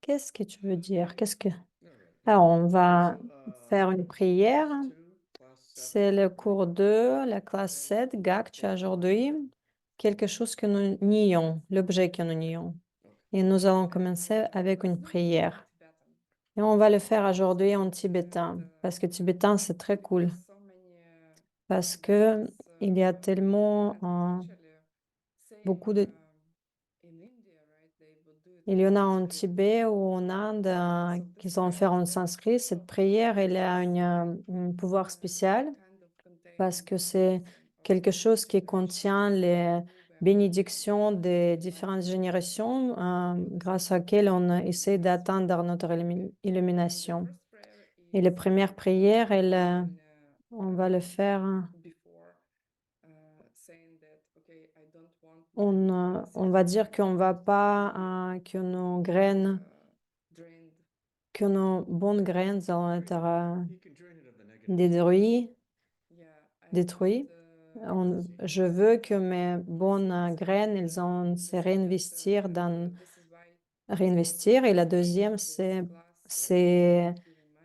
Qu'est-ce que tu veux dire? Alors, on va faire une prière. C'est le cours 2, la classe 7, GAC, aujourd'hui. Quelque chose que nous nions, l'objet que nous nions. Et nous allons commencer avec une prière. Et on va le faire aujourd'hui en tibétain, parce que tibétain, c'est très cool. Parce que il y a tellement beaucoup de... Il y en a en Tibet ou en Inde qui sont faire en sanskrit. Cette prière, elle a un pouvoir spécial parce que c'est quelque chose qui contient les bénédictions des différentes générations grâce à laquelle on essaie d'atteindre notre illumination. Et la première prière, on va le faire. On va dire qu'on va pas, que nos graines, que nos bonnes graines vont être détruites. détruites. Je veux que mes bonnes graines, elles vont se réinvestir. Et la deuxième, c'est, c'est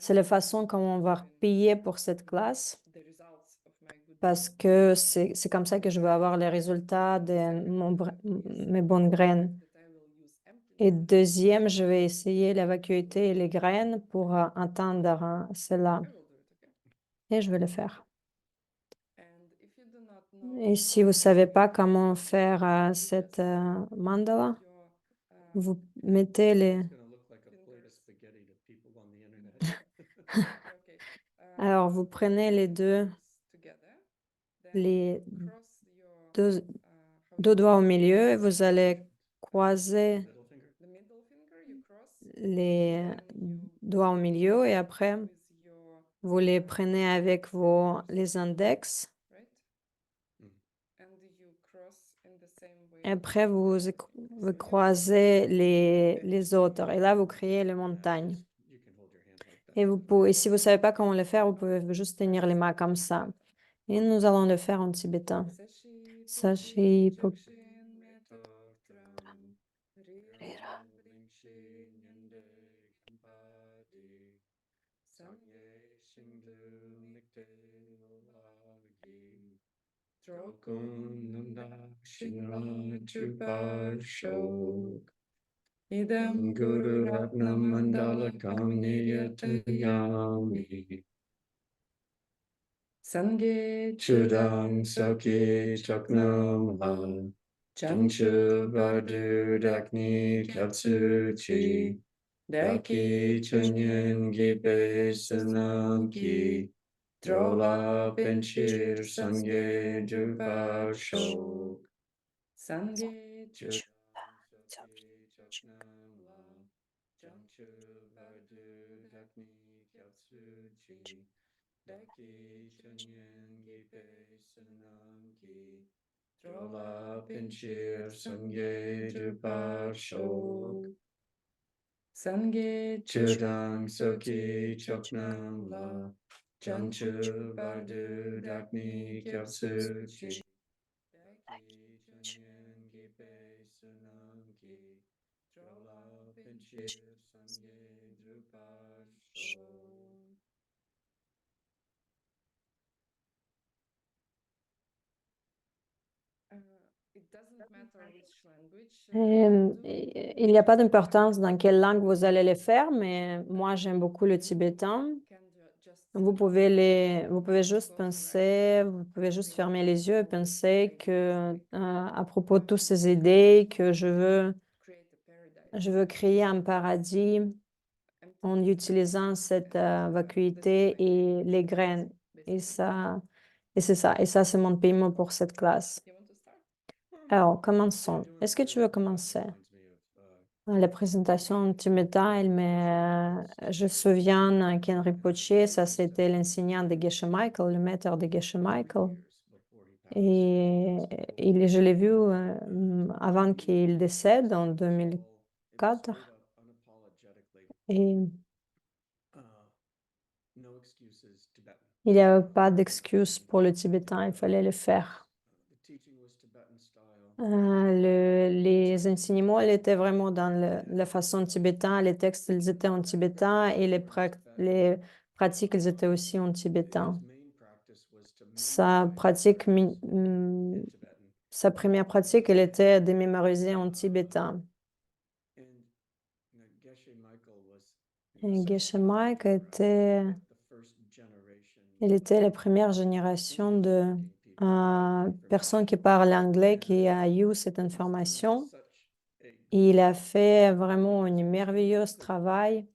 la façon comment on va payer pour cette classe. Parce que c'est comme ça que je veux avoir les résultats de mes bonnes graines. Et deuxième, je vais essayer la vacuité et les graines pour atteindre cela. Et je vais le faire. Et si vous ne savez pas comment faire cette mandala, vous mettez les... Alors, vous prenez les deux, deux doigts au milieu et vous allez croiser les doigts au milieu et après, vous les prenez avec les index. Et après, vous croisez les autres. Et là, vous créez les montagnes. Et si vous ne savez pas comment le faire, vous pouvez juste tenir les mains comme ça. Et nous allons le faire en tibétain. Sashi Pok- Idam Guru Ratnam Mandalakam Niyatayami Sange Chudam Saki Chaknam Ha Changchu Badu Dakni Katsuchi Daki Chanyen Gibe Sanamki Drola Benchir Sange Dubar Shok Sange Chudam Saki Chaknam La Changchu Badu Dakni Katsuchi Daki Chanyen Gibe Sanamki Drola Pinchir Sange Dubar Shok Sange Chudang Soki Choknam La Changchu Badu Dakni Kyatsuchi Daki Chanyen Gibe Sunamki Drola Pinchir Sange Drupar Shok. Il n'y a pas d'importance dans quelle langue vous allez les faire, mais moi, j'aime beaucoup le tibétain. Vous pouvez juste penser, vous pouvez juste fermer les yeux et penser que, à propos de toutes ces idées, que je veux créer un paradis en utilisant cette vacuité et les graines. Et c'est ça. Et ça, c'est mon paiement pour cette classe. Alors, commençons. Est-ce que tu veux commencer? La présentation tibétaine, je me souviens qu'Henri Rinpoché, ça c'était l'enseignant de Geshe Michael, le maître de Geshe Michael. Et je l'ai vu avant qu'il décède en 2004. Et il n'y avait pas d'excuse pour le tibétain, il fallait le faire. Les enseignements, ils étaient vraiment dans la façon tibétaine, les textes, ils étaient en tibétain et les pratiques, ils étaient aussi en tibétain. Sa pratique, sa première pratique, elle était de mémoriser en tibétain. Et Geshe Mike elle était la première génération de personnes qui parlent anglais qui a eu cette information. Et il a fait vraiment un merveilleux travail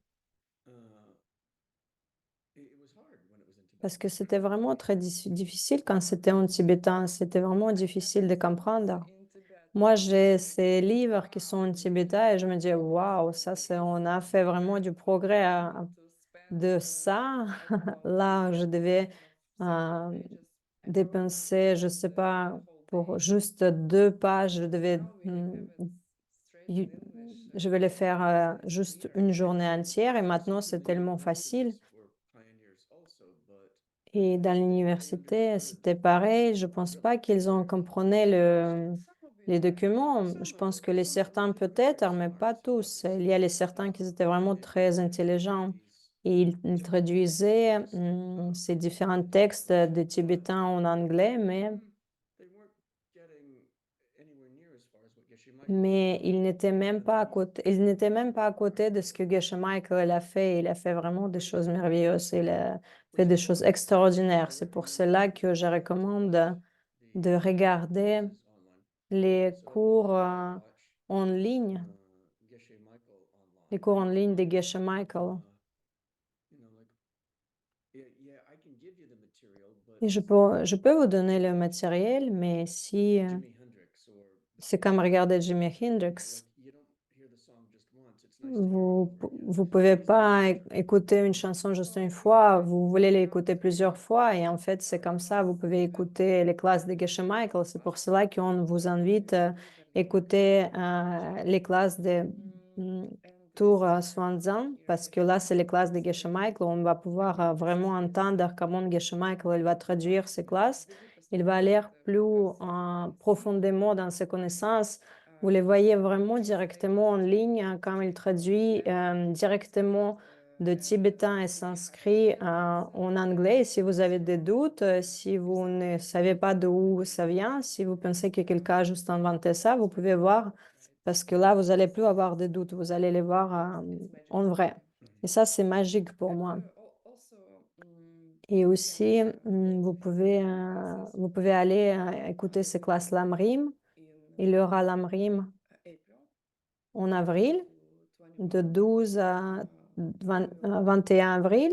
parce que c'était vraiment très difficile quand c'était en tibétain. C'était vraiment difficile de comprendre. Moi, j'ai ces livres qui sont en tibétain et je me dis, waouh, on a fait vraiment du progrès de ça. Là, je devais dépenser, je sais pas, pour juste 2 pages, y- je vais le faire juste une journée entière et maintenant c'est tellement facile. Et dans l'université, c'était pareil. Je pense pas qu'ils ont compris les documents. Je pense que les certains peut-être, mais pas tous. Il y a les certains qui étaient vraiment très intelligents et ils traduisaient ces différents textes de tibétain en anglais, mais il n'était même pas à côté de ce que Geshe Michael a fait. Il a fait vraiment des choses merveilleuses. Il a fait des choses extraordinaires. C'est pour cela que je recommande de regarder les cours en ligne, les cours en ligne de Geshe Michael. Et je peux vous donner le matériel, mais si c'est comme regarder Jimi Hendrix. Vous pouvez pas écouter une chanson juste une fois, vous voulez l'écouter plusieurs fois et en fait, c'est comme ça, vous pouvez écouter les classes de Geshe Michael. C'est pour cela qu'on vous invite à écouter les classes de Tour Swanzan parce que là, c'est les classes de Geshe Michael. On va pouvoir vraiment entendre comment Geshe Michael il va traduire ces classes. Il va aller plus profondément dans ses connaissances. Vous les voyez vraiment directement en ligne quand il traduit directement de tibétain et sanskrit en anglais. Et si vous avez des doutes, si vous ne savez pas d'où ça vient, si vous pensez que quelqu'un a juste inventé ça, vous pouvez voir parce que là, vous n'allez plus avoir de doutes, vous allez les voir en vrai. Et ça, c'est magique pour moi. Et aussi, vous pouvez aller écouter ces classes Lamrim. Il y aura Lamrim en avril, de 12 à 21 avril.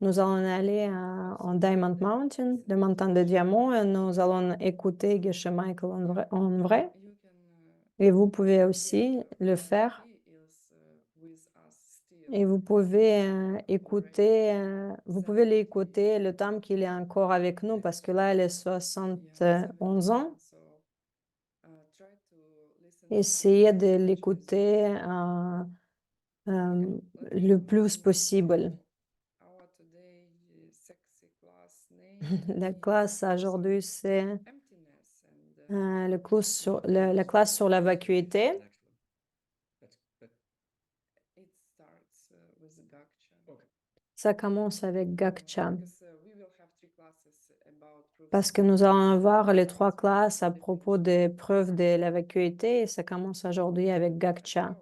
Nous allons aller en Diamond Mountain, le montagne de diamants, et nous allons écouter Geshe Michael en vrai. Et vous pouvez aussi le faire. Et vous pouvez vous pouvez l'écouter le temps qu'il est encore avec nous, parce que là, elle est 71 ans. Essayez de l'écouter le plus possible. La classe aujourd'hui, c'est la classe sur la vacuité. Ça commence avec Gakcha. Parce que nous allons avoir les 3 classes à propos des preuves de la vacuité et ça commence aujourd'hui avec Gakcha.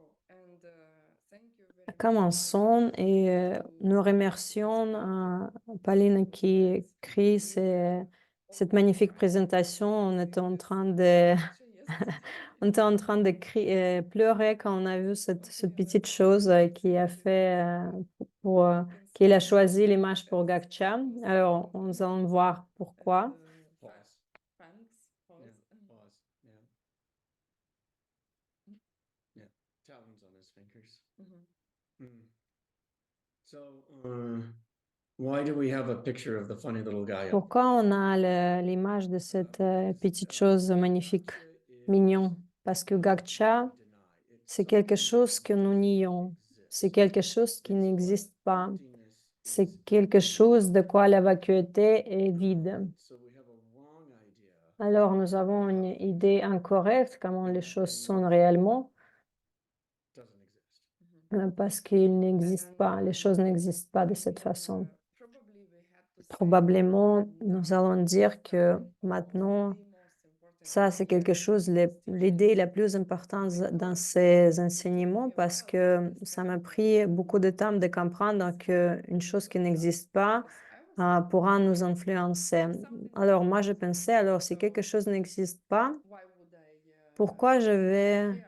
Commençons et nous remercions Pauline qui écrit cette magnifique présentation. On était en train de, on était en train de pleurer quand on a vu cette petite chose qui a fait qu'il a choisi l'image pour Gakcha. Alors, on va voir pourquoi. Talons on his fingers. So, why do we have a picture of the funny little guy? Pourquoi on a l'image de cette petite chose magnifique, mignon? Parce que Gakcha, c'est quelque chose que nous nions. C'est quelque chose qui n'existe pas. C'est quelque chose de quoi la vacuité est vide. alors nous avons une idée incorrecte comment les choses sont réellement, doesn't exist. parce qu'ils n'existent pas, les choses n'existent pas de cette façon. Probably we had to say Probablement, that nous allons dire que maintenant, the most important ça, c'est quelque chose, l'idée la plus importante dans ces enseignements parce que ça m'a pris beaucoup de temps de comprendre qu'une chose qui n'existe pas pourra nous influencer. Alors, moi, je pensais, alors, si quelque chose n'existe pas, why would I pourquoi je vais, care, right?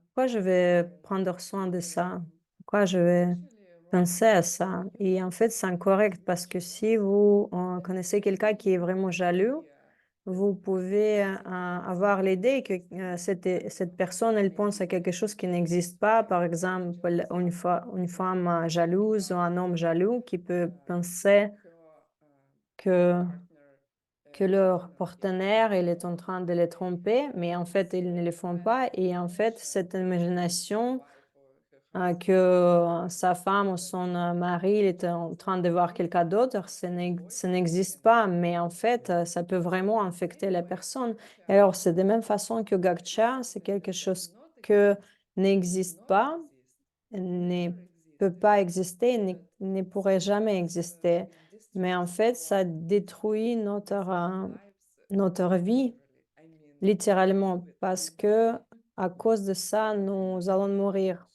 pourquoi je vais prendre soin de ça? Pourquoi je vais penser à ça? Et en fait, c'est incorrect parce que si vous connaissez quelqu'un qui est vraiment jaloux, vous pouvez avoir l'idée que cette personne, elle pense à quelque chose qui n'existe pas. Par exemple, une femme jalouse ou un homme jaloux qui peut penser que, que leur partenaire, il est en train de les tromper, mais en fait, ils ne le font pas. Et en fait, cette imagination que sa femme ou son mari il est en train de voir quelqu'un d'autre, ça n'existe pas, mais en fait, ça peut vraiment infecter la personne. Et alors, c'est de même façon que Gakcha, c'est quelque chose que n'existe pas, ne peut pas exister, ne pourrait jamais exister. Mais en fait, ça détruit notre vie, littéralement, parce que à cause de ça, nous allons mourir.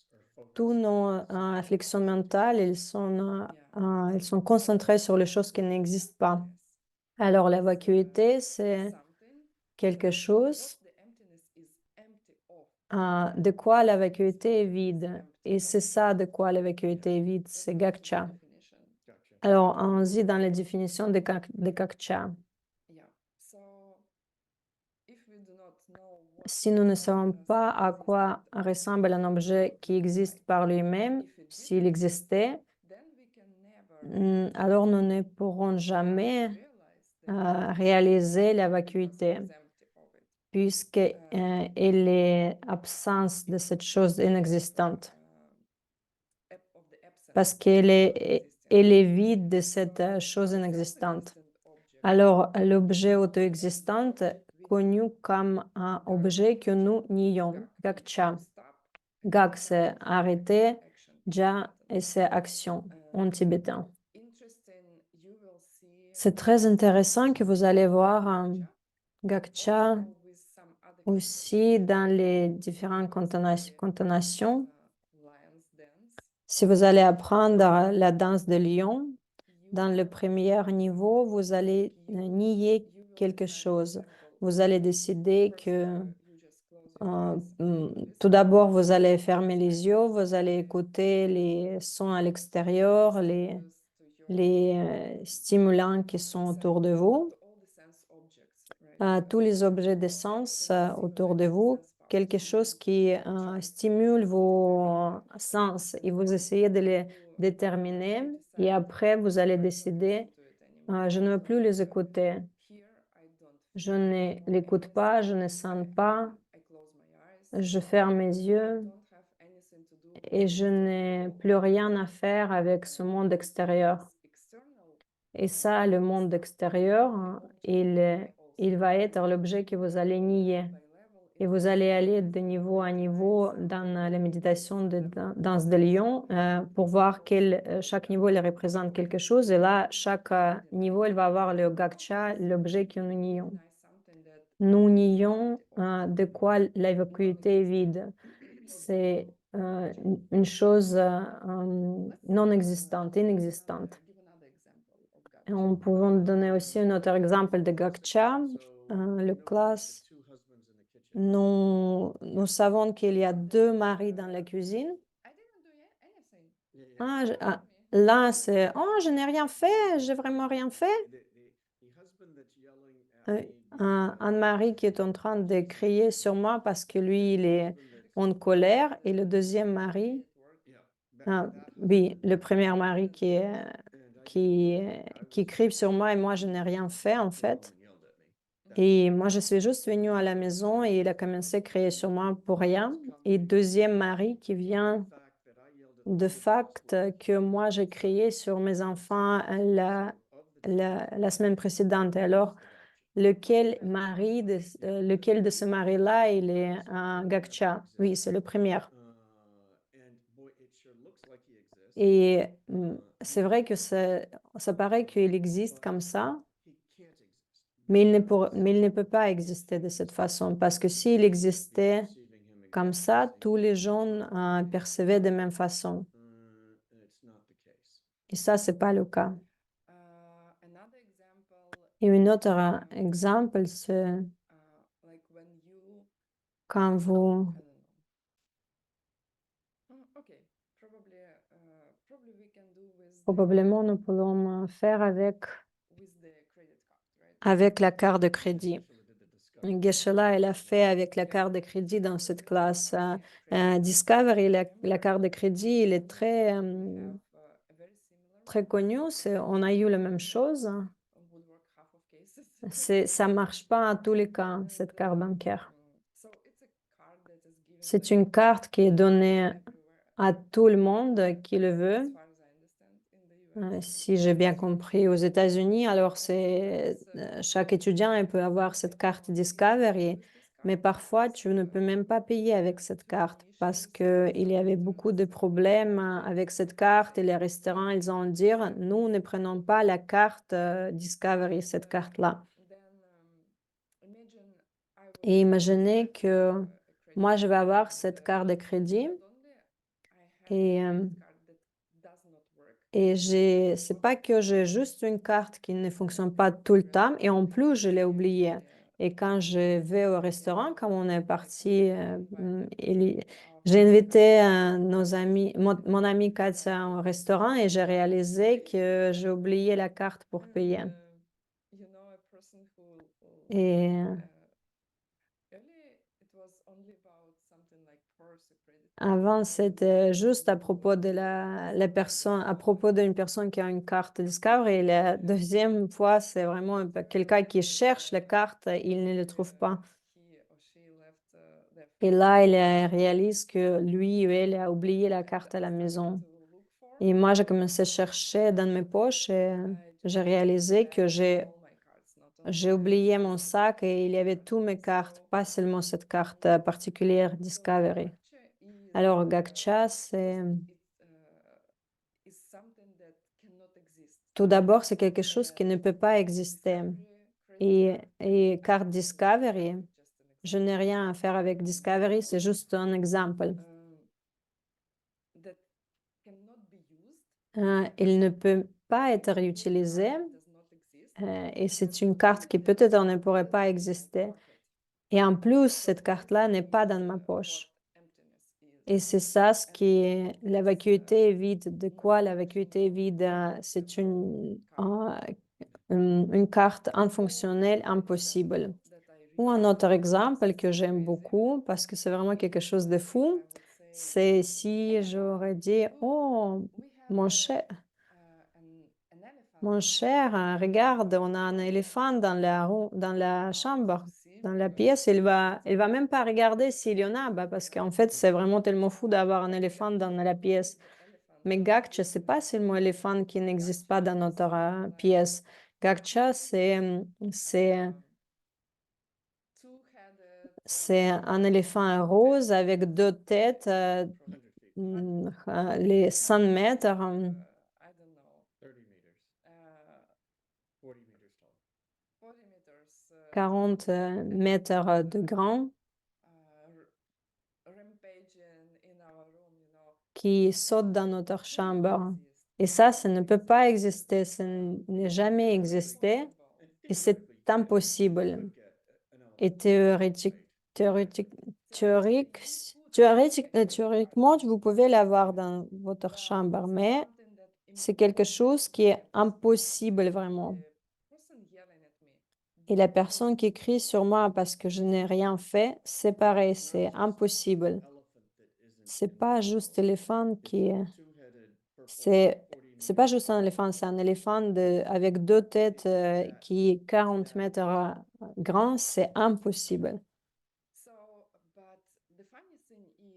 Tous nos réflexions mentales, elles sont concentrées sur les choses qui n'existent pas. Alors, la vacuité, c'est quelque chose de quoi la vacuité est vide. Et c'est ça de quoi la vacuité est vide, c'est Gakcha. Gotcha. Alors, allons-y dans la définition de Gakcha. Si nous ne savons pas à quoi ressemble un objet qui existe par lui-même, s'il existait, alors nous ne pourrons jamais réaliser la vacuité, puisqu'elle est absence de cette chose inexistante, parce elle est vide de cette chose inexistante. Alors, l'objet auto-existant, connu comme un objet que nous nions, Gakcha. Gak, c'est arrêter, Ja, et c'est action en tibétain. C'est très intéressant que vous allez voir Gakcha aussi dans les différentes contonations. Si vous allez apprendre la danse de lion, dans le premier niveau, vous allez nier quelque chose. Vous allez décider que tout d'abord, vous allez fermer les yeux, vous allez écouter les sons à l'extérieur, les stimulants qui sont autour de vous, tous les objets de sens autour de vous, quelque chose qui stimule vos sens et vous essayez de les déterminer et après vous allez décider, je ne veux plus les écouter, je ne l'écoute pas, je ne sens pas, je ferme mes yeux et je n'ai plus rien à faire avec ce monde extérieur. Et ça, le monde extérieur, il va être l'objet que vous allez nier. Et vous allez aller de niveau à niveau dans la méditation de danse de lion pour voir chaque niveau il représente quelque chose. Et là, chaque niveau, il va avoir le Gakcha, l'objet que nous nions. Nous nions de quoi la vacuité est vide. C'est une chose non existante, inexistante. Et on peut donner aussi un autre exemple de Gakcha, le classe. Nous savons qu'il y a deux maris dans la cuisine. Là, c'est « Oh, je n'ai rien fait, j'ai vraiment rien fait. » Un mari qui est en train de crier sur moi parce que lui, il est en colère. Et le deuxième mari, oui, le premier mari qui crie sur moi et moi, je n'ai rien fait en fait. Et moi, je suis juste venue à la maison et il a commencé à crier sur moi pour rien. Et deuxième mari qui vient de fait que moi, j'ai crié sur mes enfants la semaine précédente. Et alors, lequel lequel de ce mari-là, il est un Gakcha. Oui, c'est le premier. Et c'est vrai que ça paraît qu'il existe comme ça, mais il ne peut pas exister de cette façon, parce que s'il existait comme ça, tous les gens percevaient de même façon. Et ça, c'est pas le cas. Another example, Et un autre exemple, c'est like when you, quand vous, I don't know. Okay, probably we can do probablement, nous pouvons faire with the credit card, right? avec la carte de crédit. Geshe-la, elle a fait avec la carte de crédit dans cette classe. Discovery, la carte de crédit, il est très, We have a very similar très connu. On a eu la même chose. would work half of cases. Ça marche pas à tous les cas, cette carte bancaire. So it's a card that is given C'est like une carte qui est donnée everywhere, à tout le monde qui le as veut. far as I understand, in the US. Si j'ai bien compris, aux États-Unis, alors chaque étudiant il peut avoir cette carte Discovery, mais parfois tu ne peux même pas payer avec cette carte parce que il y avait beaucoup de problèmes avec cette carte et les restaurants ils ont dit nous ne prenons pas la carte Discovery, cette carte-là. Then imagine I will Et have imaginez que a credit moi je vais card avoir and, cette carte de crédit not only I have et a credit card that does not work, c'est pas que j'ai juste une carte qui ne fonctionne pas tout le temps et en plus je l'ai oubliée. Et quand je vais au restaurant, quand on est parti, j'ai invité nos amis, mon ami Katja au restaurant et j'ai réalisé que j'ai oublié la carte pour payer. and you know a person who Et earlier it was only about something like purse or credit avant, card. c'était juste à propos de la personne, à propos d'une personne qui a une carte Discovery. Et la deuxième fois, c'est vraiment quelqu'un qui cherche la carte, il ne le trouve pas. He or she left their Et là, il réalise que lui ou elle a oublié la carte à la maison. to look for. Et moi, j'ai commencé à chercher dans mes poches et j'ai réalisé que j'ai All my cards, not only j'ai oublié mon sac et il y avait toutes mes cartes, pas seulement cette carte particulière Discovery. Alors, Gakcha, c'est is something that cannot exist. tout d'abord, c'est quelque chose qui ne peut pas exister. Et carte Discovery, je n'ai rien à faire avec Discovery, c'est juste un exemple. That cannot be used, Il ne peut pas être réutilisé does not exist. et c'est une carte qui peut-être ne pourrait pas exister. Et en plus, cette carte-là n'est pas dans ma poche. Emptiness is. Et c'est ça ce qui est la vacuité est vide. De quoi la vacuité est vide? C'est une carte infonctionnelle, impossible. That I Ou un autre exemple que j'aime beaucoup, parce que c'est vraiment quelque chose de fou, c'est si j'aurais dit, oh, mon cher, regarde, on a un éléphant dans dans la chambre, dans la pièce. Il va même pas regarder s'il y en a, parce qu'en fait, c'est vraiment tellement fou d'avoir un éléphant dans la pièce. Mais Gakcha, c'est pas seulement éléphant qui n'existe pas dans notre pièce. Gakcha, c'est un éléphant rose avec deux têtes, les 100 mètres, I don't know, 30 meters, 40 meters tall. 40 meters 40 mètres de grand, rampage in our room, you know. qui saute dans notre chambre. Et ça ne peut pas exister, ça n'a jamais existé et c'est impossible. Et théoriquement, vous pouvez l'avoir dans votre chambre, mais c'est quelque chose qui est impossible vraiment. Et la personne qui crie sur moi parce que je n'ai rien fait, c'est pareil, c'est impossible. C'est pas juste l'éléphant qui est... C'est pas juste un éléphant, c'est un éléphant avec deux têtes qui est 40 mètres grand, c'est impossible.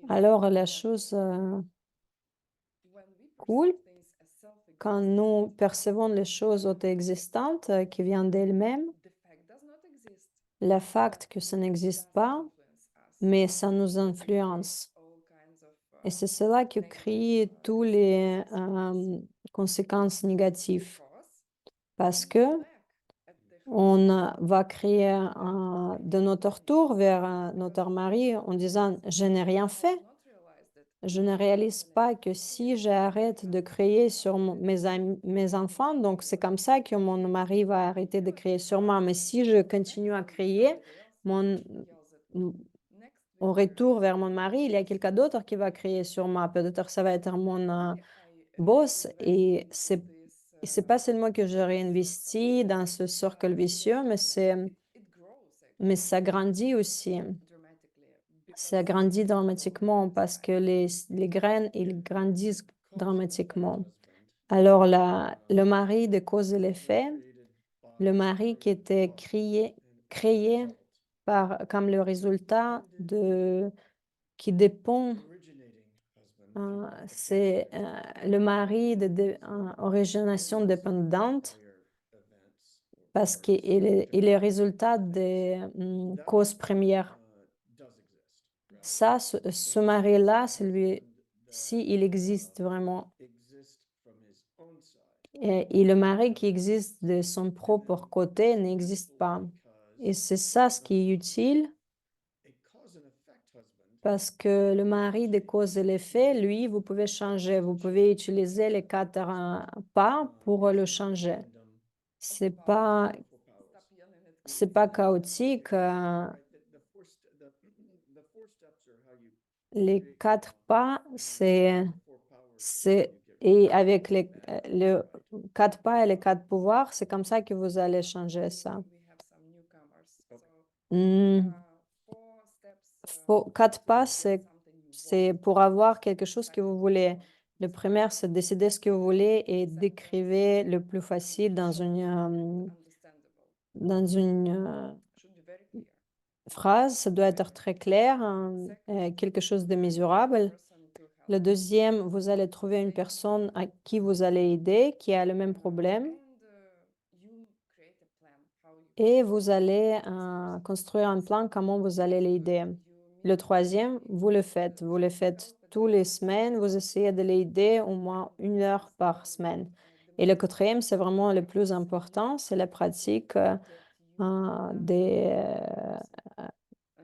Alors la chose cool, quand nous percevons les choses auto-existantes qui viennent d'elles-mêmes, le fait que ça n'existe pas, mais ça nous influence. Et c'est cela qui crée tous les conséquences négatives. Parce que on va crier de notre tour vers notre mari en disant: «Je n'ai rien fait». Je ne réalise pas que si j'arrête de crier sur mes enfants, donc c'est comme ça que mon mari va arrêter de crier sur moi. Mais si je continue à crier, mon, m- au retour vers mon mari, il y a quelqu'un d'autre qui va crier sur moi. Peut-être ça va être mon boss. Et c'est pas seulement que je réinvestis dans ce cercle vicieux, mais ça grandit aussi. Ça grandit dramatiquement parce que les graines, ils grandissent dramatiquement. Alors, le mari de cause et l'effet, le mari qui était créé comme le résultat qui dépend, c'est le mari origination dépendante parce qu'il est résultat des causes premières. Ça, ce mari-là, c'est lui, s'il existe vraiment. Et le mari qui existe de son propre côté n'existe pas. Et c'est ça ce qui est utile parce que le mari de cause et l'effet, lui, vous pouvez changer. Vous pouvez utiliser les 4 pas pour le changer. C'est pas, c'est pas chaotique. Les 4 pas, et avec les 4 pas et les 4 pouvoirs, c'est comme ça que vous allez changer ça. Hmm. 4 pas, c'est pour avoir quelque chose que vous voulez. Le premier, c'est décider ce que vous voulez et d'écrire le plus facile dans une phrase. Ça doit être très clair, quelque chose de mesurable. Le deuxième, vous allez trouver une personne à qui vous allez aider, qui a le même problème, et vous allez construire un plan comment vous allez l'aider. Le troisième, vous le faites. Vous le faites tous les semaines. Vous essayez de l'aider au moins 1 heure par semaine. Et le quatrième, c'est vraiment le plus important, c'est la pratique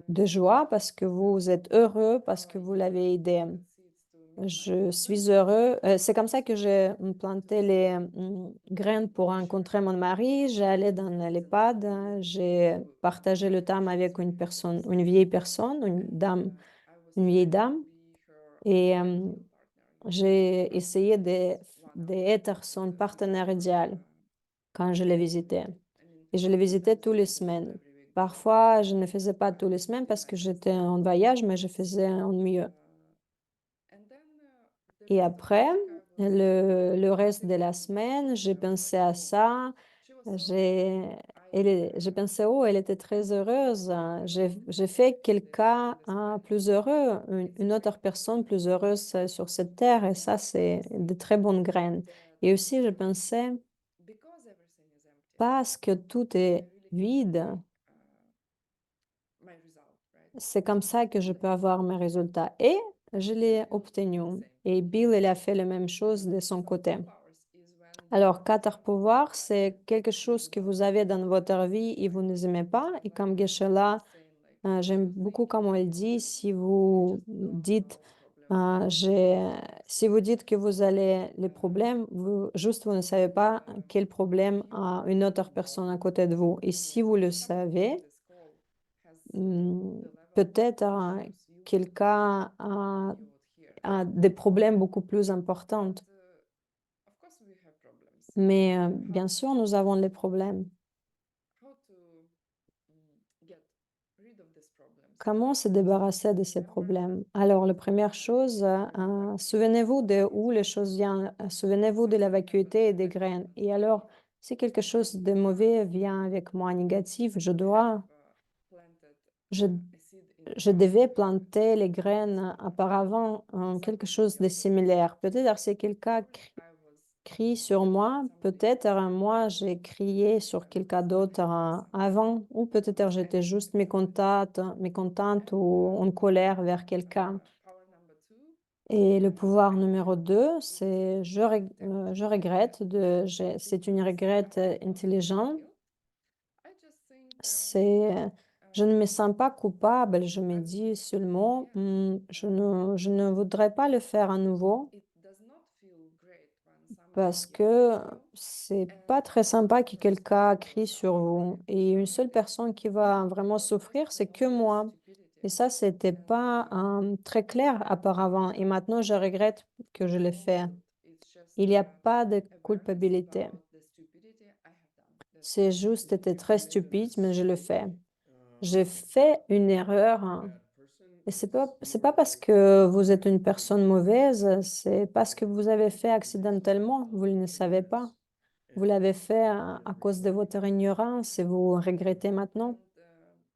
de joie parce que vous êtes heureux, parce que vous l'avez aidé. Je suis heureux. C'est comme ça que j'ai planté les graines pour rencontrer mon mari. J'allais dans l'EHPAD, j'ai partagé le temps avec une personne, une vieille personne, une vieille dame, et j'ai essayé d'être son partenaire idéal quand je l'ai visité. Et je le visitais tous les semaines. Parfois, je ne faisais pas tous les semaines parce que j'étais en voyage, mais je faisais en mieux. Et après, le reste de la semaine, j'ai pensé à ça. J'ai pensé, oh, elle était très heureuse. J'ai fait quelqu'un plus heureux, une autre personne plus heureuse sur cette terre. Et ça, c'est de très bonnes graines. Et aussi, je pensais, parce que tout est vide, c'est comme ça que je peux avoir mes résultats. Et je l'ai obtenu. Et Bill, il a fait la même chose de son côté. Alors, 4 pouvoirs, c'est quelque chose que vous avez dans votre vie et vous ne aimez pas. Et comme Geshe-la, j'aime beaucoup comment elle dit, si vous dites, si vous dites que vous avez les problèmes, juste vous ne savez pas quel problème a une autre personne à côté de vous. Et si vous le savez, peut-être quelqu'un a des problèmes beaucoup plus importants. Mais bien sûr, nous avons les problèmes. Comment se débarrasser de ces problèmes? Alors, la première chose, souvenez-vous de où les choses viennent. Souvenez-vous de la vacuité et des graines. Et alors, si quelque chose de mauvais vient avec moi négatif, je, je devais planter les graines auparavant en quelque chose de similaire. Peut-être c'est quelqu'un crie sur moi. Peut-être moi, j'ai crié sur quelqu'un d'autre avant, ou peut-être j'étais juste mécontente ou en colère vers quelqu'un. Power number two, Et le pouvoir numéro 2, c'est je regrette c'est une regrette intelligente. guilt. I just think C'est, je ne me sens pas coupable. Je me dis seulement, je ne voudrais pas le faire à nouveau it does not feel great when somebody parce yells que at you. c'est pas très sympa que quelqu'un crie sur vous. Et une seule personne qui va vraiment souffrir, c'est que moi. Et ça, c'était pas très clair auparavant. Et maintenant, je regrette que je l'ai fait. Il n'y a pas de culpabilité. C'est juste, c'était très stupide, mais je le fais. J'ai fait une erreur, hein. Et c'est pas parce que vous êtes une personne mauvaise, c'est parce que vous avez fait accidentellement, vous ne le savez pas. Vous l'avez fait à cause de votre ignorance et vous regrettez maintenant.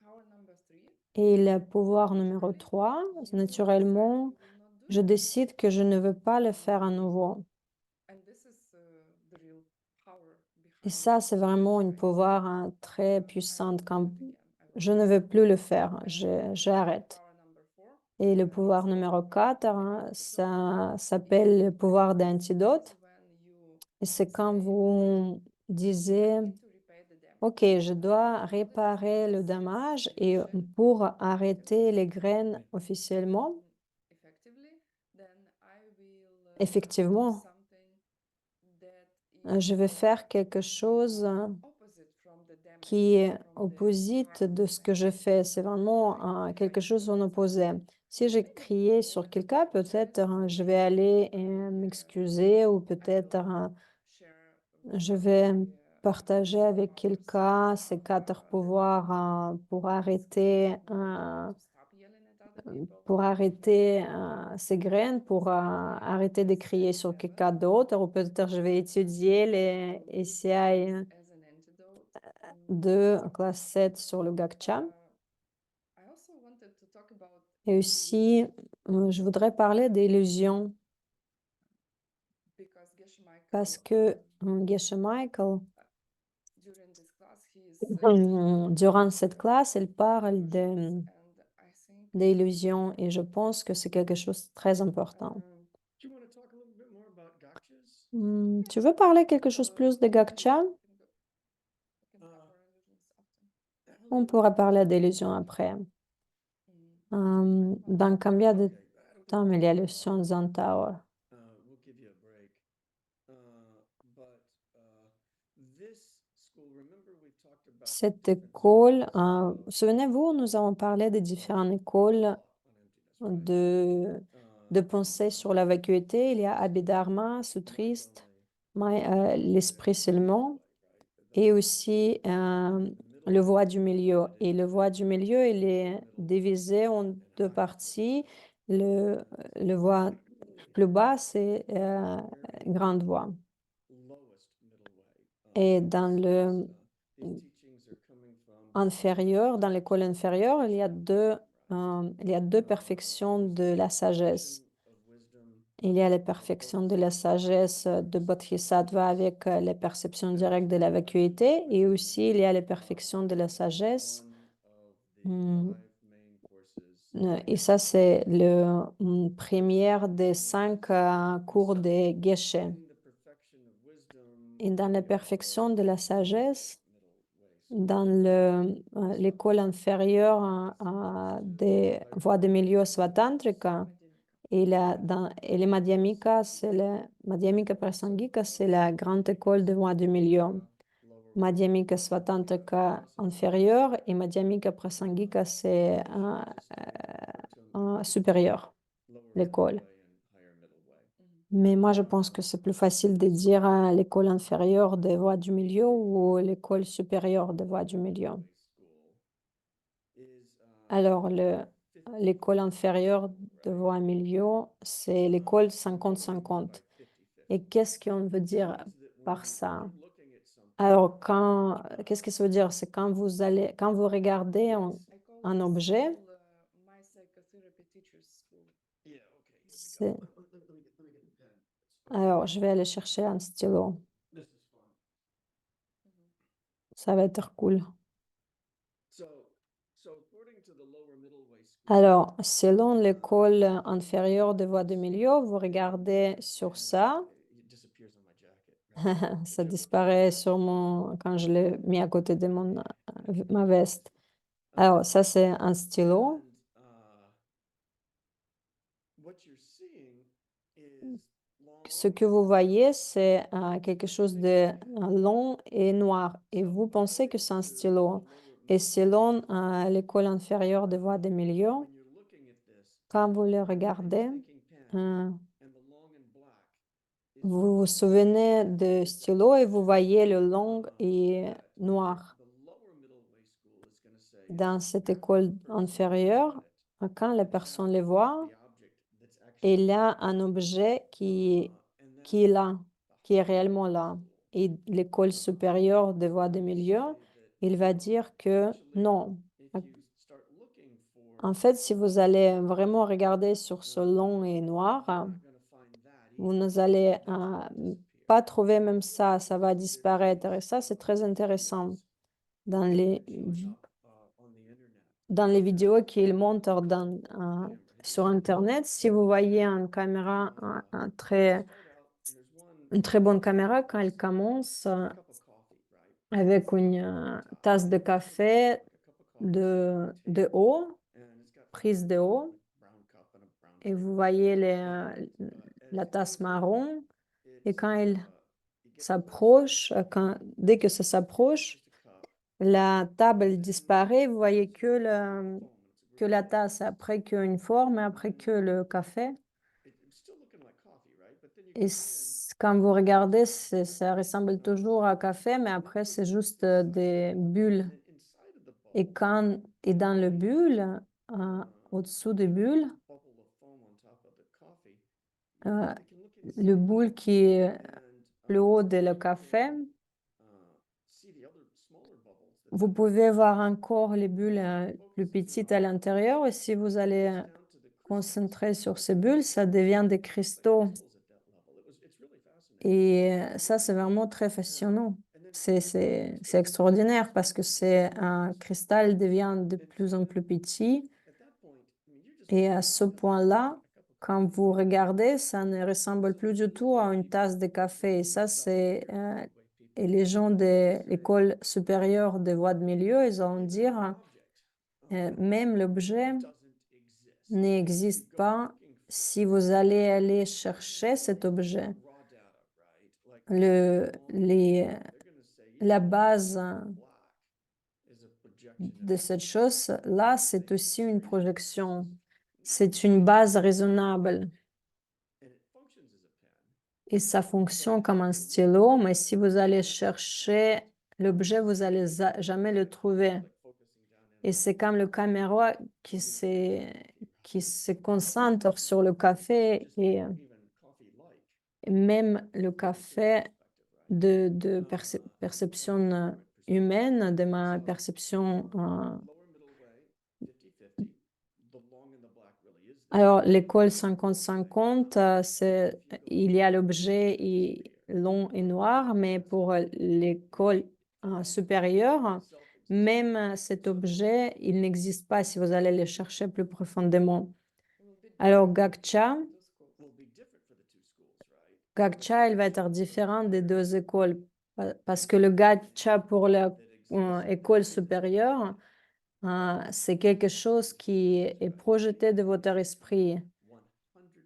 Power number three, Et le pouvoir numéro 3, naturellement, je décide que je ne veux pas le faire à nouveau. and this is the real power Et behind ça, c'est vraiment un pouvoir très puissant. Quand je ne veux plus le faire, j'arrête. power number four, Et le pouvoir numéro 4, ça s'appelle le pouvoir d'antidote. when you Et c'est quand vous disiez, need to repay the damage. OK, je dois réparer le dommage et pour arrêter les graines officiellement, Effectively, then I will effectivement, something that je vais faire quelque chose opposite from the damage qui est from the opposite harm de ce que je fais. C'est vraiment quelque chose en opposé. Si j'ai crié sur quelqu'un, peut-être je vais aller m'excuser ou peut-être share je vais partager avec quelqu'un ces 4 pouvoirs stop yelling at other people. pour arrêter ces graines, pour arrêter de crier sur quelqu'un d'autre, ou peut-être je vais étudier les essais As an antidote, de classe 7 sur le Gakcha. I also wanted to talk about Et aussi, je voudrais parler d'illusions because Geshe Michael parce que Geshe Michael, during this class he is saying durant cette classe, elle parle and I think d'illusions et je pense que c'est quelque chose de très important. Do you want to talk a little bit more about gotchas? Tu veux parler quelque chose plus de Gakcha? we can cover illusions often. On pourra parler d'illusions après. Dans combien de temps il y a le Shenzhen Tower? We'll give you a break. But this school, remember we talked about the Cette different école, schools of souvenez-vous, nous avons parlé des différentes écoles thought on emptiness, right? de pensée sur la vacuité. Il y a Abhidharma, Sutriste, l'esprit seulement, et aussi le voie du milieu. Et le voie du milieu, il est divisé en 2 parties. Le voie plus bas, c'est grande voie. Lowest middle way. Et dans le These teachings are coming from inférieur, dans l'école inférieure, il y a 2 perfections de la sagesse. of wisdom. Il y a la perfection de la sagesse de Bodhisattva avec les perceptions directes de la vacuité et aussi il y a la perfection de la sagesse. One of the Hmm, five main courses. Et ça, c'est le première des 5 cours des Geshe. In the perfection of wisdom, Et dans la we have perfection de la sagesse, middle way. dans l'école inférieure des voies de milieu svatantrika, et le Madhyamika, Madhyamika Prasangika, c'est la grande école de voies de milieu. Lower Madhyamika Svatantrika inférieure et Madhyamika Prasangika, c'est supérieur, lower l'école. middle way and higher middle way. Mais moi, je pense que c'est plus facile de dire l'école inférieure des voies du milieu ou l'école supérieure des voies du milieu. Is Alors, l'école inférieure de voie milieu, c'est l'école 50-50. Et qu'est-ce qu'on veut dire par ça? Alors, qu'est-ce que ça veut dire? C'est quand vous regardez I call un this objet, school, my psychotherapy teacher's school. Yeah, okay. Here we c'est go. Let me get a pen. Alors, je vais aller chercher un stylo. This is fun. Ça va être cool. So, according to the lower middle way school, Alors, selon l'école inférieure de voie de milieu, vous regardez sur ça. it disappears on my jacket. Ça disparaît sûrement quand je l'ai mis à côté de ma veste. Alors, ça, c'est un stylo. And what you're seeing is long. Ce que vous voyez, c'est quelque chose de long et noir. Et vous pensez que c'est un stylo. Et selon l'école inférieure de voie de milieu, When you're looking at this, quand vous le regardez, thinking pen euh, and the long and black is vous vous souvenez de stylo et vous voyez le long et that noir. the lower middle way school is going to say Dans cette école inférieure, quand la personne le voit, the object that's actually il a un objet qui and est là, qui est réellement là. Et l'école supérieure de voie de milieu, il va dire que non. if you start looking for En fait, si vous allez vraiment regarder sur ce long et noir, you're not going to find that vous n'allez pas trouver même ça, ça va disparaître. Et ça, c'est très intéressant. Dans les, on the internet. dans les vidéos qu'ils montrent sur Internet, si vous voyez une caméra, une très bonne caméra, quand elle commence Cup of coffee, right? avec une tasse de café de eau, And it's got prise de eau, brown cup and a brown et vous voyez la tasse marron, et quand elle s'approche, dès que ça s'approche, la table disparaît, vous voyez que la tasse, après qu'une forme, et après que le café. it's still looking like coffee, right? But then you Et go in quand vous regardez, ça ressemble toujours à café, mais après, c'est juste des bulles. and inside of the bubble, Et dans le bulle, au-dessous des bulles, bubble of foam on top of the coffee, euh, you can look inside le boule qui est and plus haut de le café, see the other smaller bubbles that vous pouvez voir encore les bulles plus petites à l'intérieur. Et si vous allez down to the concentrer sur ces bulles, ça devient des cristaux. crystals at that level. It's really fascinating. Et ça, c'est vraiment très fascinant. C'est extraordinaire parce que c'est un cristal devient de plus en plus petit. At that point, I mean, you're just Et à ce point-là, quand vous regardez, ça ne ressemble plus du tout à une tasse de café. Et ça, et les gens de l'école supérieure des voies de milieu, ils vont dire, même l'objet doesn't exist. n'existe pas si vous allez aller chercher cet objet. Raw data, right? Like they're going to say La base black is a projection de cette chose-là, c'est aussi une projection. C'est une base raisonnable. and it functions as a pen. Et ça fonctionne comme un stylo, mais si vous allez chercher l'objet, vous n'allez jamais le trouver. Focusing down in Et c'est comme le caméra qui se concentre sur le café et even coffee-like même le café perspective, right? de perception humaine, de ma perception. Lower middle way, 50-50. The long and the black really is there. Alors, l'école 50-50, il y a l'objet long et noir, mais pour l'école supérieure, même cet objet, il n'existe pas si vous allez le chercher plus profondément. Will be Alors, different Gakcha, for the schools. Will be different for the two schools, right? Gakcha, il va être différent des deux écoles parce que le Gakcha pour l'école supérieure, c'est quelque chose qui est projeté de votre esprit. 100% from you.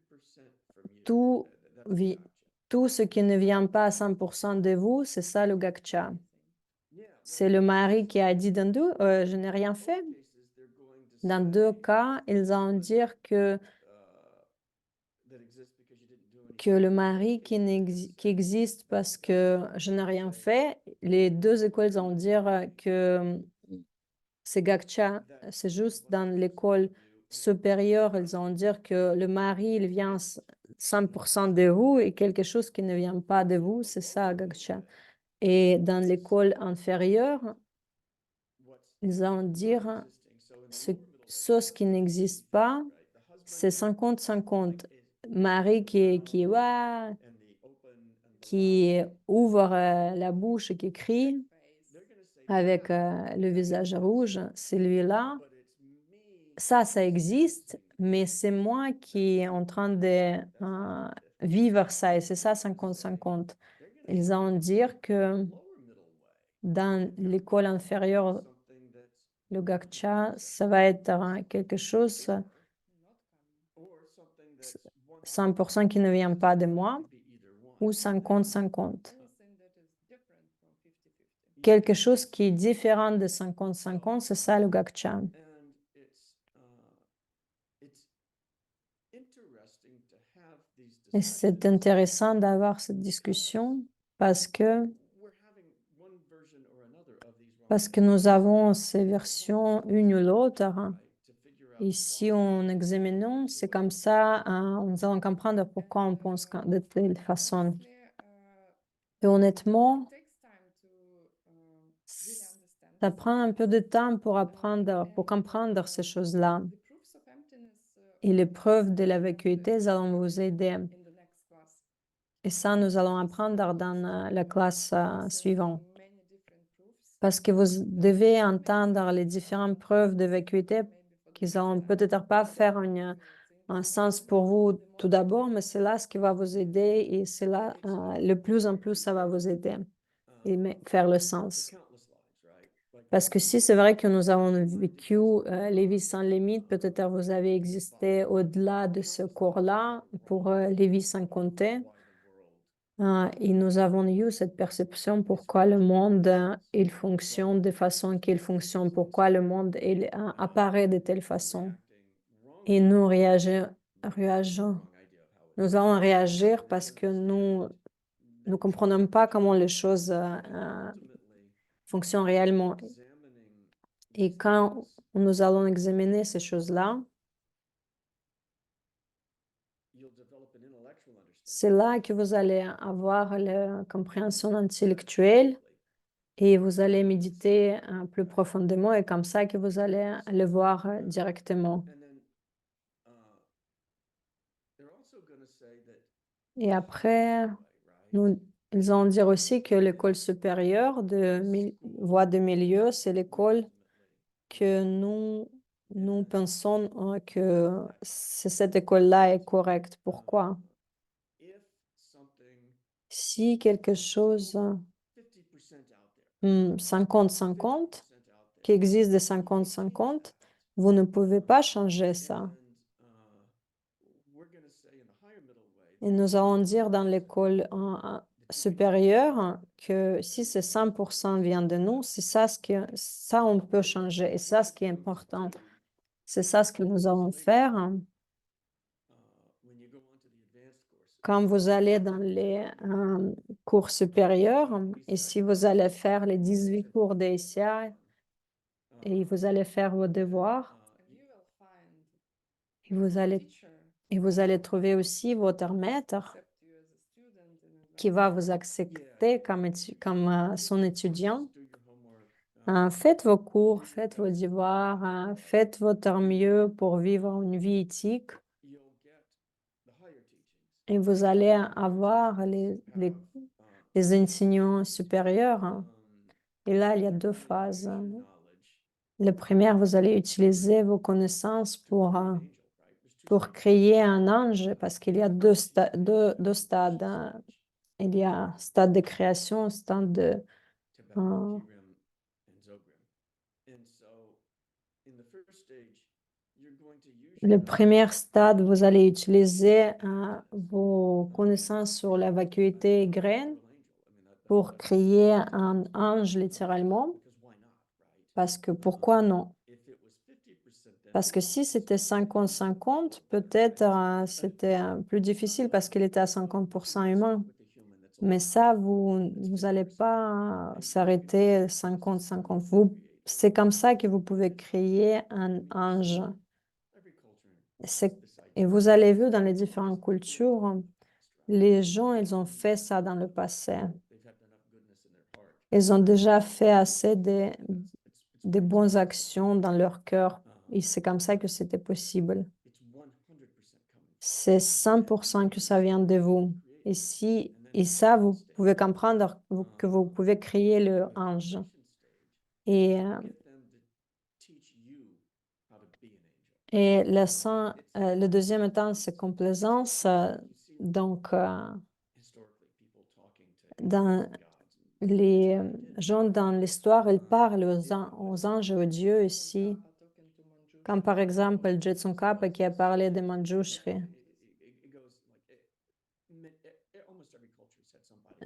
Tout, That's the vi- gotcha. tout ce qui ne vient pas à 100% de vous, c'est ça le Gakcha. Yeah, C'est le mari qui a dit je n'ai rien fait. cases they're going to Dans say deux cas, ils vont dire that exists because you didn't do anything. que le mari qui existe parce que je n'ai rien fait. Les deux écoles vont dire que c'est Gakcha. C'est juste dans l'école supérieure, ils vont dire que le mari, il vient 100% de vous et quelque chose qui ne vient pas de vous, c'est ça, Gakcha. Et dans l'école inférieure, What's ils vont dire existing. So in the ce qui n'existe pas, right, the husband c'est 50-50. Mari qui est, and the qui ouvre la bouche et qui crie face. they're gonna say, avec "Yeah, le visage rouge, celui-là, but it's me ça existe, mais c'est moi qui est en train de vivre ça et c'est ça 50-50. They're gonna Ils say vont dire que lower middle way, dans l'école inférieure, something that's le Gakcha, ça va être quelque chose Not coming. or something that's 100% qui ne vient pas de moi be either one. ou 50-50. Anything that is different from 50-50. Quelque chose qui est différent de 50-50, c'est ça le Gakcha. And it's interesting to have these Et discussions. c'est intéressant d'avoir cette discussion parce que, We're having one version or another of these parce que nous avons ces versions une ou l'autre. to figure out Et si on examinons, c'est comme ça, nous allons comprendre pourquoi on pense de telle façon. Honestly, Et honnêtement, it takes time to really understand ça this. prend un peu de temps pour apprendre, pour comprendre ces choses-là. The proofs of emptiness Et les preuves de la vacuité, elles allont vous aider. in the next class. Et ça, nous allons apprendre dans la classe suivante. Many different proofs. Parce que vous devez entendre les différentes preuves de vacuité Maybe for the qui next vont time. peut-être pas faire un sens pour vous tout d'abord, mais c'est là ce qui va vous aider et c'est là, le plus en plus, ça va vous aider et faire le sens. countless lives, right? Like Parce que si c'est vrai que nous avons vécu les vies sans limite, peut-être vous avez existé au-delà de ce cours-là pour les vies sans compter. why the world Et nous avons eu cette perception pourquoi le monde il fonctionne de façon qu'il fonctionne, pourquoi le monde il, apparaît de telle façon. Et nous réagisons, nous allons réagir parce que nous ne comprenons pas comment les choses fonctionnent réellement. Et quand nous allons examiner ces choses-là, c'est là que vous allez avoir la compréhension intellectuelle et vous allez méditer plus profondément et comme ça que vous allez le voir directement. Et après, ils vont dire aussi que l'école supérieure de voie de milieu, c'est l'école que nous pensons que cette école-là est correcte. Pourquoi? Si quelque chose 50-50, qui existe de 50-50, vous ne pouvez pas changer ça. Et nous allons dire dans l'école supérieure que si c'est 100% vient de nous, c'est ça ça on peut changer et ça ce qui est important. C'est ça ce que nous allons faire. Quand vous allez dans les cours supérieurs et si vous allez faire les 18 cours d'ICA et vous allez faire vos devoirs You will find et vous allez, teacher et vous allez trouver aussi votre maître accept you as a student in qui va vous accepter comme son étudiant. Faites vos cours, faites vos devoirs, faites votre mieux pour vivre une vie éthique et vous allez avoir les enseignants supérieurs. Et là, il y a deux phases. La première, vous allez utiliser vos connaissances pour créer un ange parce qu'il y a deux stades. Il y a stade de création, stade de... Le premier stade, vous allez utiliser vos connaissances sur la vacuité graine pour créer un ange littéralement. Parce que pourquoi non? Parce que si c'était 50-50, peut-être c'était plus difficile parce qu'il était à 50% humain. Mais ça, vous n'allez pas s'arrêter 50-50. C'est comme ça que vous pouvez créer un ange. Et vous allez voir dans les différentes cultures, les gens, ils ont fait ça dans le passé. Ils ont déjà fait assez de bonnes actions dans leur cœur. Et c'est comme ça que c'était possible. C'est 100% que ça vient de vous. Et si Et ça, vous pouvez comprendre que vous pouvez créer le ange. Et, et le deuxième état, c'est complaisance. Donc, dans les gens dans l'histoire, ils parlent aux anges et aux dieux ici, comme par exemple Jetsun Kappa qui a parlé de Manjushri.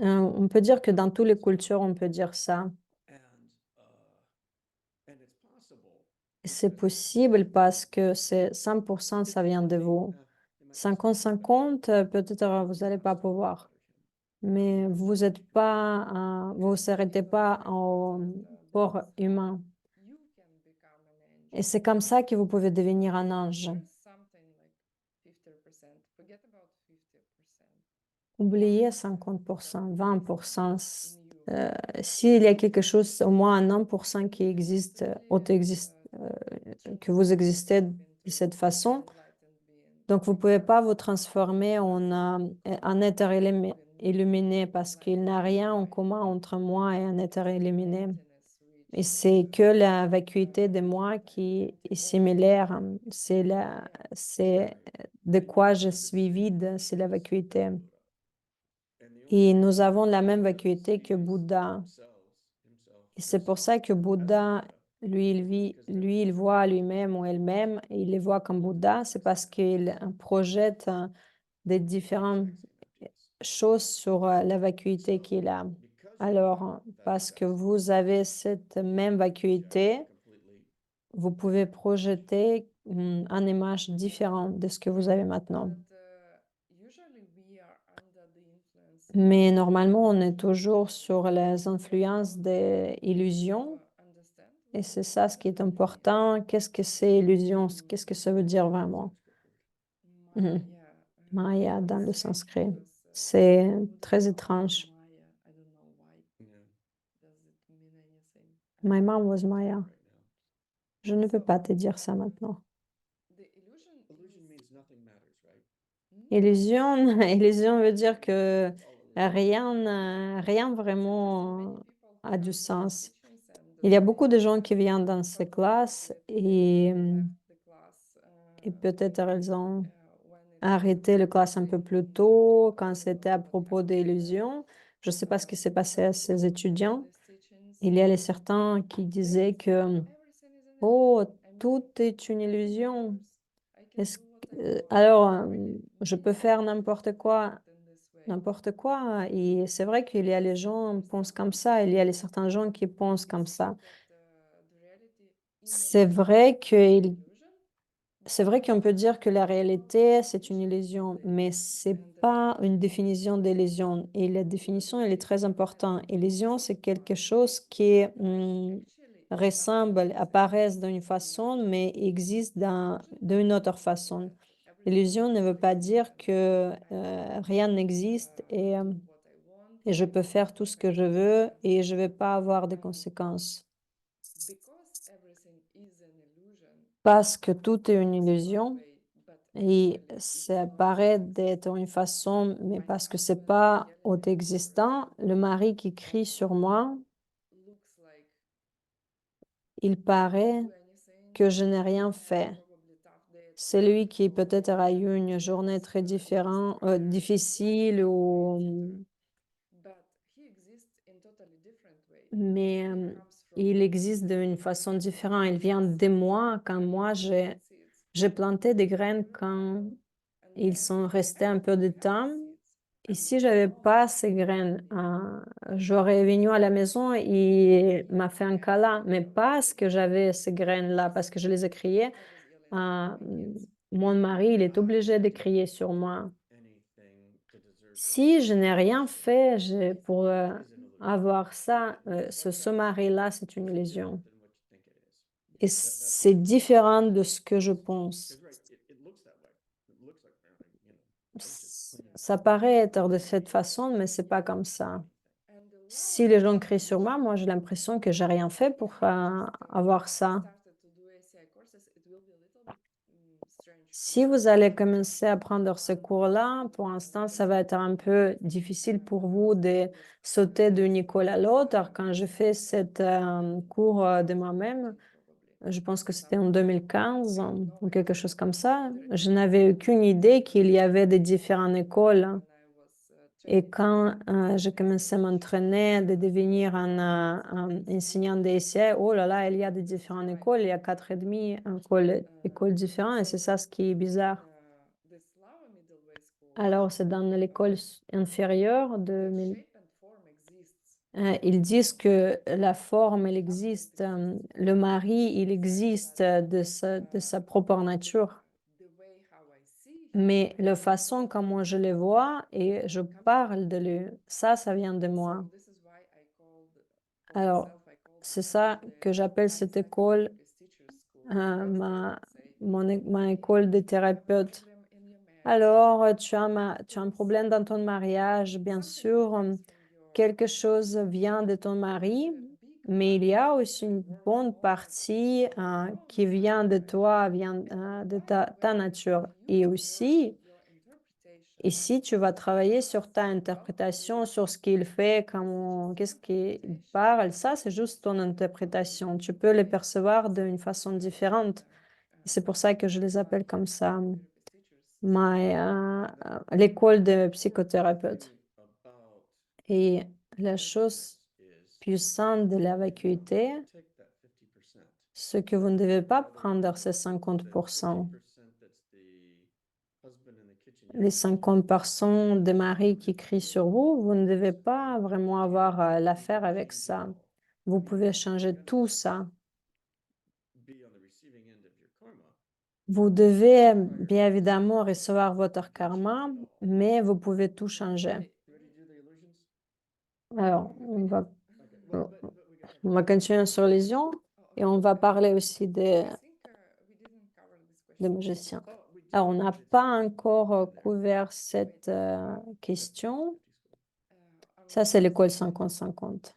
On peut dire que dans toutes les cultures, on peut dire ça. Et c'est possible parce que c'est 100%, ça vient de vous. 50-50, peut-être vous n'allez pas pouvoir. Mais vous n'êtes pas, vous s'arrêtez pas au corps humain. Et c'est comme ça que vous pouvez devenir un ange. Oubliez 50%, 20%. S'il y a quelque chose, au moins un 1% qui existe, que vous existez de cette façon, donc vous ne pouvez pas vous transformer en être illuminé parce qu'il n'y a rien en commun entre moi et un être illuminé. Et c'est que la vacuité de moi qui est similaire. C'est de quoi je suis vide, c'est la vacuité. Et nous avons la même vacuité que Bouddha. Et c'est pour ça que Bouddha, il voit lui-même ou elle-même, et il les voit comme Bouddha. C'est parce qu'il projette des différentes choses sur la vacuité qu'il a. Alors, parce que vous avez cette même vacuité, vous pouvez projeter une image différente de ce que vous avez maintenant. Mais normalement, on est toujours sur les influences des illusions. Et c'est ça ce qui est important. Qu'est-ce que c'est illusion? Qu'est-ce que ça veut dire vraiment? Maya dans le sanskrit. C'est très étrange. My mom was Maya. Je ne peux pas te dire ça maintenant. Illusion, illusion veut dire que rien vraiment a du sens. Il y a beaucoup de gens qui viennent dans ces classes et peut-être elles ont arrêté la classe un peu plus tôt quand c'était à propos d'illusions. Je ne sais pas ce qui s'est passé à ces étudiants. Il y a certains qui disaient que, oh, tout est une illusion. Alors, je peux faire n'importe quoi. N'importe quoi. Et c'est vrai qu'il y a les gens qui pensent comme ça, il y a certains gens qui pensent comme ça. C'est vrai c'est vrai qu'on peut dire que la réalité, c'est une illusion, mais c'est pas une définition d'illusion. Et la définition, elle est très importante. Illusion, c'est quelque chose qui ressemble, apparaît d'une façon, mais existe d'une autre façon. Illusion ne veut pas dire que rien n'existe et je peux faire tout ce que je veux et je ne vais pas avoir de conséquences. Parce que tout est une illusion et ça paraît d'être une façon, mais parce que c'est pas existant, le mari qui crie sur moi, il paraît que je n'ai rien fait. C'est lui qui peut-être a eu une journée très difficile mais il existe d'une façon différente. Il vient de moi quand moi j'ai planté des graines quand ils sont restés un peu de temps. Et si j'avais pas ces graines, j'aurais venu à la maison et m'a fait un câlin, mais parce que j'avais ces graines-là, parce que je les ai criées, mon mari, il est obligé de crier sur moi. Si je n'ai rien fait pour avoir ça, ce mari-là, c'est une illusion. Et c'est différent de ce que je pense. Ça paraît être de cette façon, mais c'est pas comme ça. Si les gens crient sur moi, moi j'ai l'impression que j'ai rien fait pour avoir ça. Si vous allez commencer à prendre ce cours-là, pour l'instant, ça va être un peu difficile pour vous de sauter d'une école à l'autre. Quand je fais cette cours de moi-même, je pense que c'était en 2015 ou quelque chose comme ça, je n'avais aucune idée qu'il y avait des différentes écoles. Et quand j'ai commencé à m'entraîner de devenir un enseignant de SCI, oh là là, il y a des différentes écoles, il y a 4 et demi écoles différentes, et c'est ça ce qui est bizarre. Alors, c'est dans l'école inférieure ils disent que la forme, elle existe, le mari, il existe de sa propre nature. Mais la façon comment je le vois et je parle de lui, ça vient de moi. Alors, c'est ça que j'appelle cette école, ma, ma école de thérapeute. Alors, tu as un problème dans ton mariage, bien sûr, quelque chose vient de ton mari, mais il y a aussi une bonne partie qui vient de toi, vient de ta nature. Et aussi, ici, tu vas travailler sur ta interprétation, sur ce qu'il fait, comment, qu'est-ce qu'il parle. Ça, c'est juste ton interprétation. Tu peux les percevoir d'une façon différente. C'est pour ça que je les appelle comme ça, l'école de psychothérapeute. About Et la chose is puissante de la vacuité, take that 50%. ce que vous ne devez pas Rather prendre, c'est that 50%. 50% that's the husband in the kitchen Les 50% des maris qui crient sur vous, vous ne devez pas vraiment avoir l'affaire avec ça. Vous pouvez changer tout ça. be on the receiving end of your karma. Vous devez bien évidemment recevoir votre karma, mais vous pouvez tout changer. You ready to do the illusions? Alors, Okay. We got on va continuer sur les ions et on va parler aussi des magiciens. Oh, we did. Alors, on n'a pas encore couvert cette question. Ça, c'est l'école 50-50.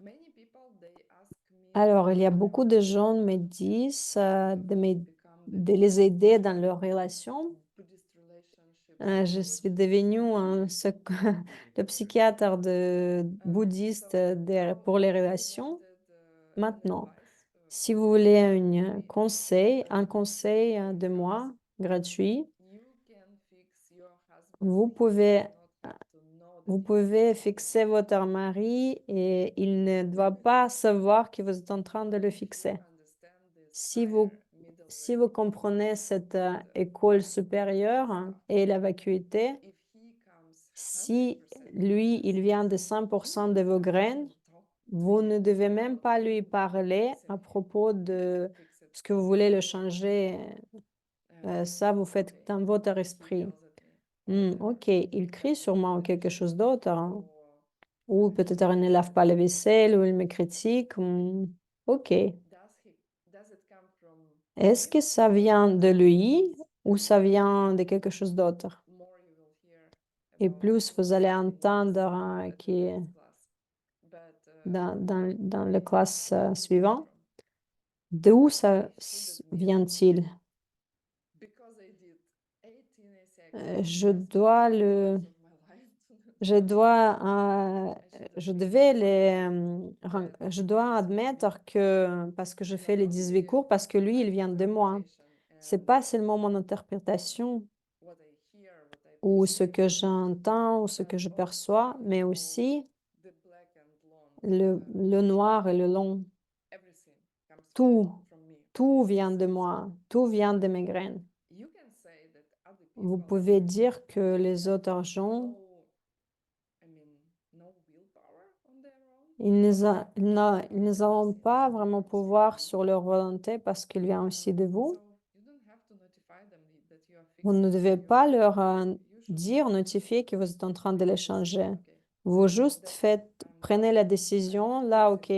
Alors, il y a beaucoup de gens me disent de les aider dans leur relation. Je suis devenue le psychiatre bouddhiste pour les relations. Maintenant, si vous voulez un conseil de moi gratuit, vous pouvez, vous pouvez fixer votre mari et il ne doit pas savoir que vous êtes en train de le fixer. Si vous comprenez cette école supérieure et la vacuité, si lui, il vient de 100% de vos graines, vous ne devez même pas lui parler à propos de ce que vous voulez le changer. Ça, vous faites dans votre esprit. Ok, il crie sûrement quelque chose d'autre, hein. Ou peut-être il ne lave pas la vaisselle, ou il me critique. Ok. Est-ce que ça vient de lui ou ça vient de quelque chose d'autre? Et plus vous allez entendre dans la classe suivante, d'où ça vient-il? Je dois je dois admettre que, parce que je fais les 18 cours, parce que lui, il vient de moi. C'est pas seulement mon interprétation ou ce que j'entends ou ce que je perçois, mais aussi le noir et le long. Tout vient de moi, tout vient de mes graines. Vous pouvez dire que les autres gens, ils n'ont pas vraiment pouvoir sur leur volonté parce qu'il vient aussi de vous. Vous ne devez pas leur notifier que vous êtes en train de les changer. Vous juste prenez la décision, là, ok,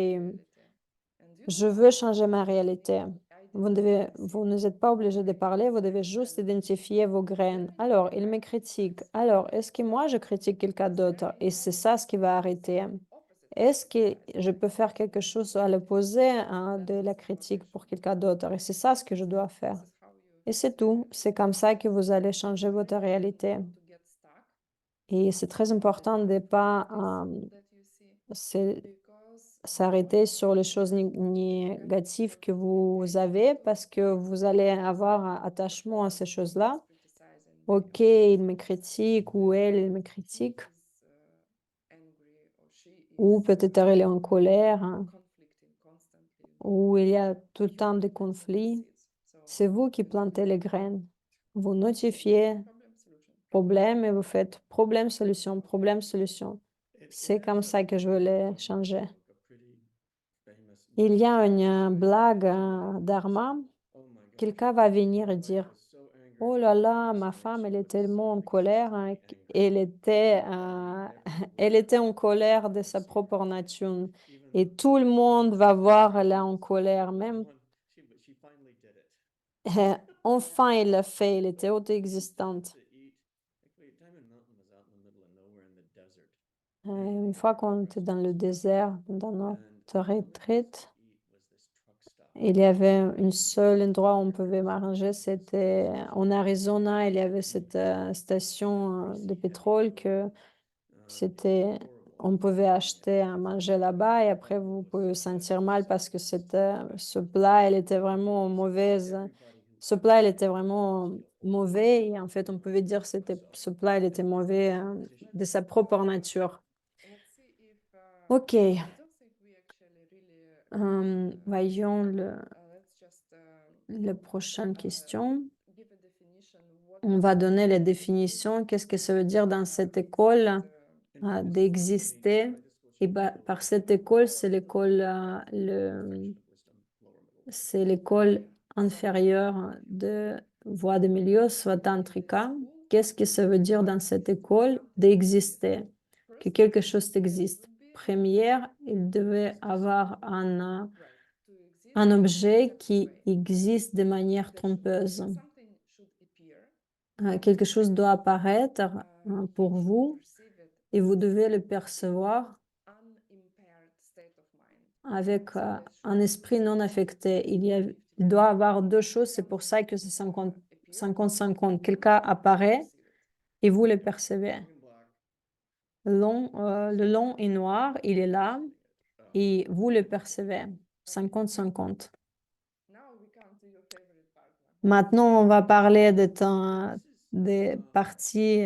je veux changer ma réalité. Vous n'êtes pas obligé de parler, vous devez juste identifier vos graines. Alors, il me critique. Alors, est-ce que moi, je critique quelqu'un d'autre? Et c'est ça ce qui va arrêter. Est-ce que je peux faire quelque chose à l'opposé de la critique pour quelqu'un d'autre? Et c'est ça ce que je dois faire. Et c'est tout. C'est comme ça que vous allez changer votre réalité. Et c'est très important de ne pas s'arrêter sur les choses négatives que vous avez parce que vous allez avoir un attachement à ces choses-là. Ok, il me critique ou elle me critique. Ou peut-être elle est en colère, hein, ou il y a tout le temps des conflits. C'est vous qui plantez les graines. Vous notifiez problème et vous faites problème, solution, problème, solution. C'est comme ça que je veux les changer. Il y a une blague d'Arma. Quelqu'un va venir et dire, oh là là, ma femme, elle est tellement en colère, hein, elle était en colère de sa propre nature. Et tout le monde va voir elle est en colère, même enfin il l'a fait, elle était auto-existante. Une fois qu'on était dans le désert, dans notre retraite, il y avait un seul endroit où on pouvait manger, c'était en Arizona, il y avait cette station de pétrole que c'était, on pouvait acheter à manger là-bas et après vous pouvez vous sentir mal parce que ce plat, elle était vraiment mauvaise. Ce plat, il était vraiment mauvais et en fait, on pouvait dire que ce plat, il était mauvais de sa propre nature. Ok, voyons la prochaine question. On va donner la définition. Qu'est-ce que ça veut dire dans cette école d'exister? Et par cette école, c'est l'école inférieure de voie de milieu, soit tantrika. Qu'est-ce que ça veut dire dans cette école d'exister? Que quelque chose existe. Première, il devait avoir un objet qui existe de manière trompeuse. Quelque chose doit apparaître pour vous et vous devez le percevoir avec un esprit non affecté. Il doit avoir deux choses, c'est pour ça que c'est 50-50. Quelqu'un apparaît et vous le percevez. Le long et noir, il est là et vous le percevez. 50-50. Maintenant, on va parler des parties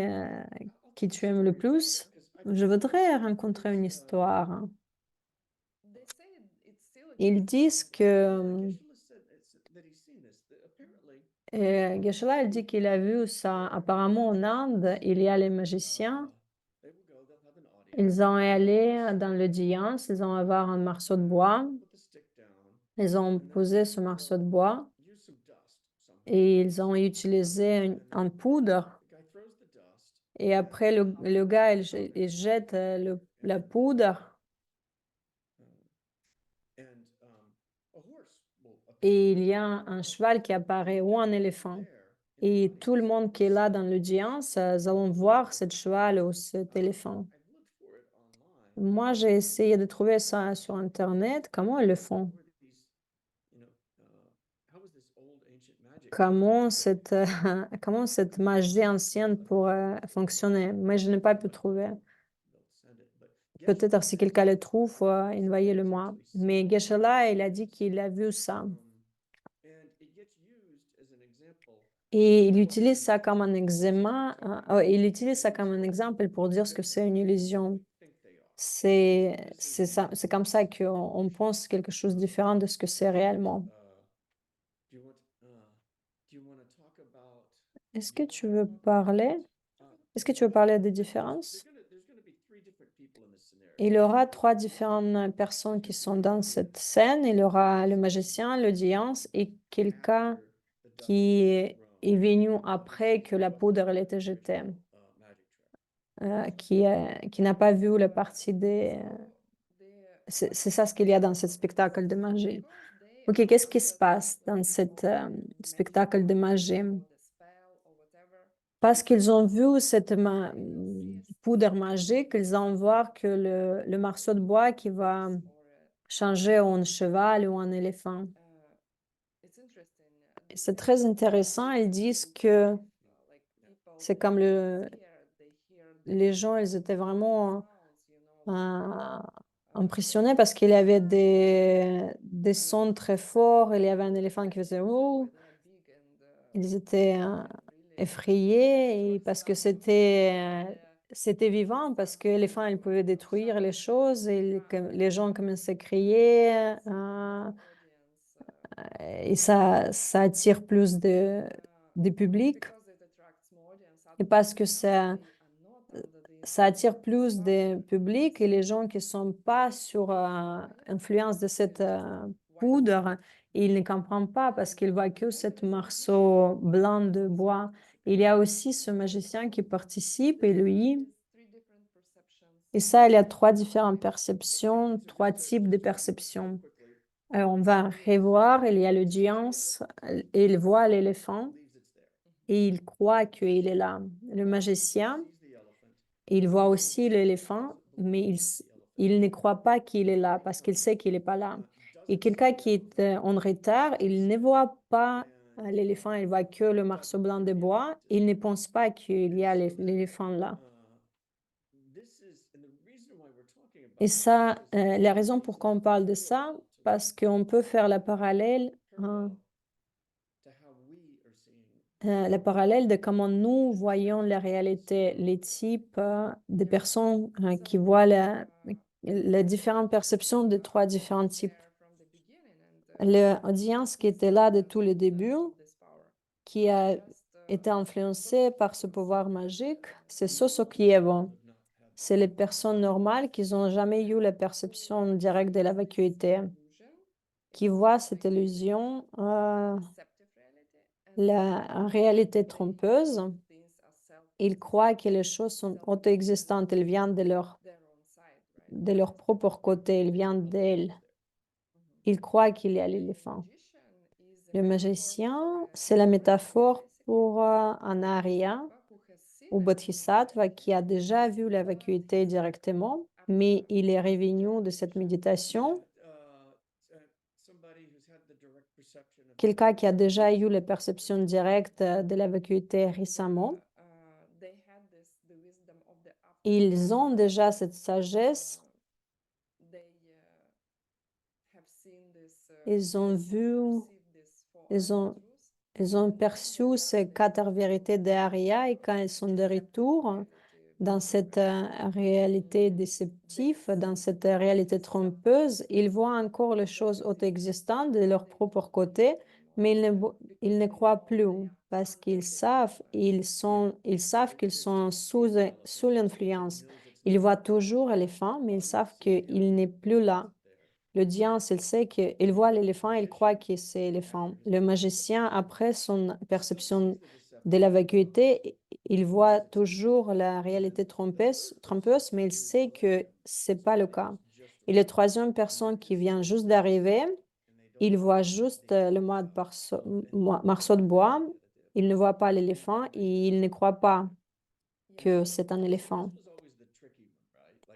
que tu aimes le plus. Je voudrais rencontrer une histoire. Ils disent que Geshe-la, elle dit qu'il a vu ça. Apparemment, en Inde, il y a les magiciens. Ils ont allé dans l'audience, ils ont avoir un morceau de bois. Ils ont posé ce morceau de bois et ils ont utilisé un poudre. Et après, le gars, il jette la poudre et il y a un cheval qui apparaît ou un éléphant. Et tout le monde qui est là dans l'audience, ils allons voir ce cheval ou cet éléphant. Moi, j'ai essayé de trouver ça sur Internet. Comment ils le font? Comment comment cette magie ancienne pourrait fonctionner? Mais je n'ai pas pu trouver. Peut-être si quelqu'un le trouve, envoyez-le moi. Mais Geshe-la, il a dit qu'il a vu ça. Et il utilise ça comme un il utilise ça comme un exemple pour dire ce que c'est une illusion. C'est comme ça qu'on pense quelque chose de différent de ce que c'est réellement. Est-ce que tu veux parler? Est-ce que tu veux parler des différences? Il y aura trois différentes personnes qui sont dans cette scène. Il y aura le magicien, l'audience et quelqu'un qui est venu après que la poudre elle était jetée, qui n'a pas vu la partie des... C'est ça ce qu'il y a dans ce spectacle de magie. Ok, qu'est-ce qui se passe dans ce spectacle de magie? Parce qu'ils ont vu cette poudre magique, ils ont voir que le morceau de bois qui va changer en cheval ou en éléphant. c'est très intéressant. Ils disent que c'est comme les gens, ils étaient vraiment impressionnés parce qu'il y avait des sons très forts. Il y avait un éléphant qui faisait ouh. Ils étaient effrayés parce que c'était vivant, parce que l'éléphant, il pouvait détruire les choses et les gens commençaient à crier. Et ça attire plus de public. Et parce que ça attire plus de public et les gens qui sont pas sur influence de cette poudre, ils ne comprennent pas parce qu'ils voient que ce morceau blanc de bois. Il y a aussi ce magicien qui participe et lui, et ça, il y a trois différentes perceptions, trois types de perceptions. On va revoir, il y a l'audience, il voit l'éléphant et il croit qu'il est là. Le magicien, il voit aussi l'éléphant, mais il ne croit pas qu'il est là parce qu'il sait qu'il n'est pas là. Et quelqu'un qui est en retard, il ne voit pas l'éléphant, il voit que le morceau blanc de bois. Il ne pense pas qu'il y a l'éléphant là. Et ça, la raison pour qu'on parle de ça, parce qu'on peut faire la parallèle de comment nous voyons la réalité, les types de personnes qui voient les différentes perceptions de trois différents types. L'audience qui était là de tous les débuts, qui a été influencée par ce pouvoir magique, c'est Sosokievo. C'est les personnes normales qui n'ont jamais eu la perception directe de la vacuité, qui voient cette illusion, la réalité trompeuse. Ils croient que les choses sont auto-existantes, elles viennent de leur propre côté, elles viennent d'elles. Ils croient qu'il y a l'éléphant. Le magicien, c'est la métaphore pour un arya ou bodhisattva qui a déjà vu la vacuité directement, mais il est revenu de cette méditation. Quelqu'un qui a déjà eu la perception directe de la vacuité récemment. Ils ont déjà cette sagesse. Ils ont vu, ils ont perçu ces quatre vérités d'Arya et quand ils sont de retour dans cette réalité déceptive, dans cette réalité trompeuse, ils voient encore les choses auto-existantes de leur propre côté, mais ils ne croient plus parce qu'ils savent, ils savent qu'ils sont sous l'influence. Ils voient toujours l'éléphant, mais ils savent qu'il n'est plus là. L'audience, il sait qu'il voit l'éléphant, il croit que c'est l'éléphant. Le magicien, après son perception de la vacuité, il voit toujours la réalité trompeuse, mais il sait que c'est pas le cas. Et la troisième personne qui vient juste d'arriver, il voit juste le morceau de bois, il ne voit pas l'éléphant et il ne croit pas que c'est un éléphant.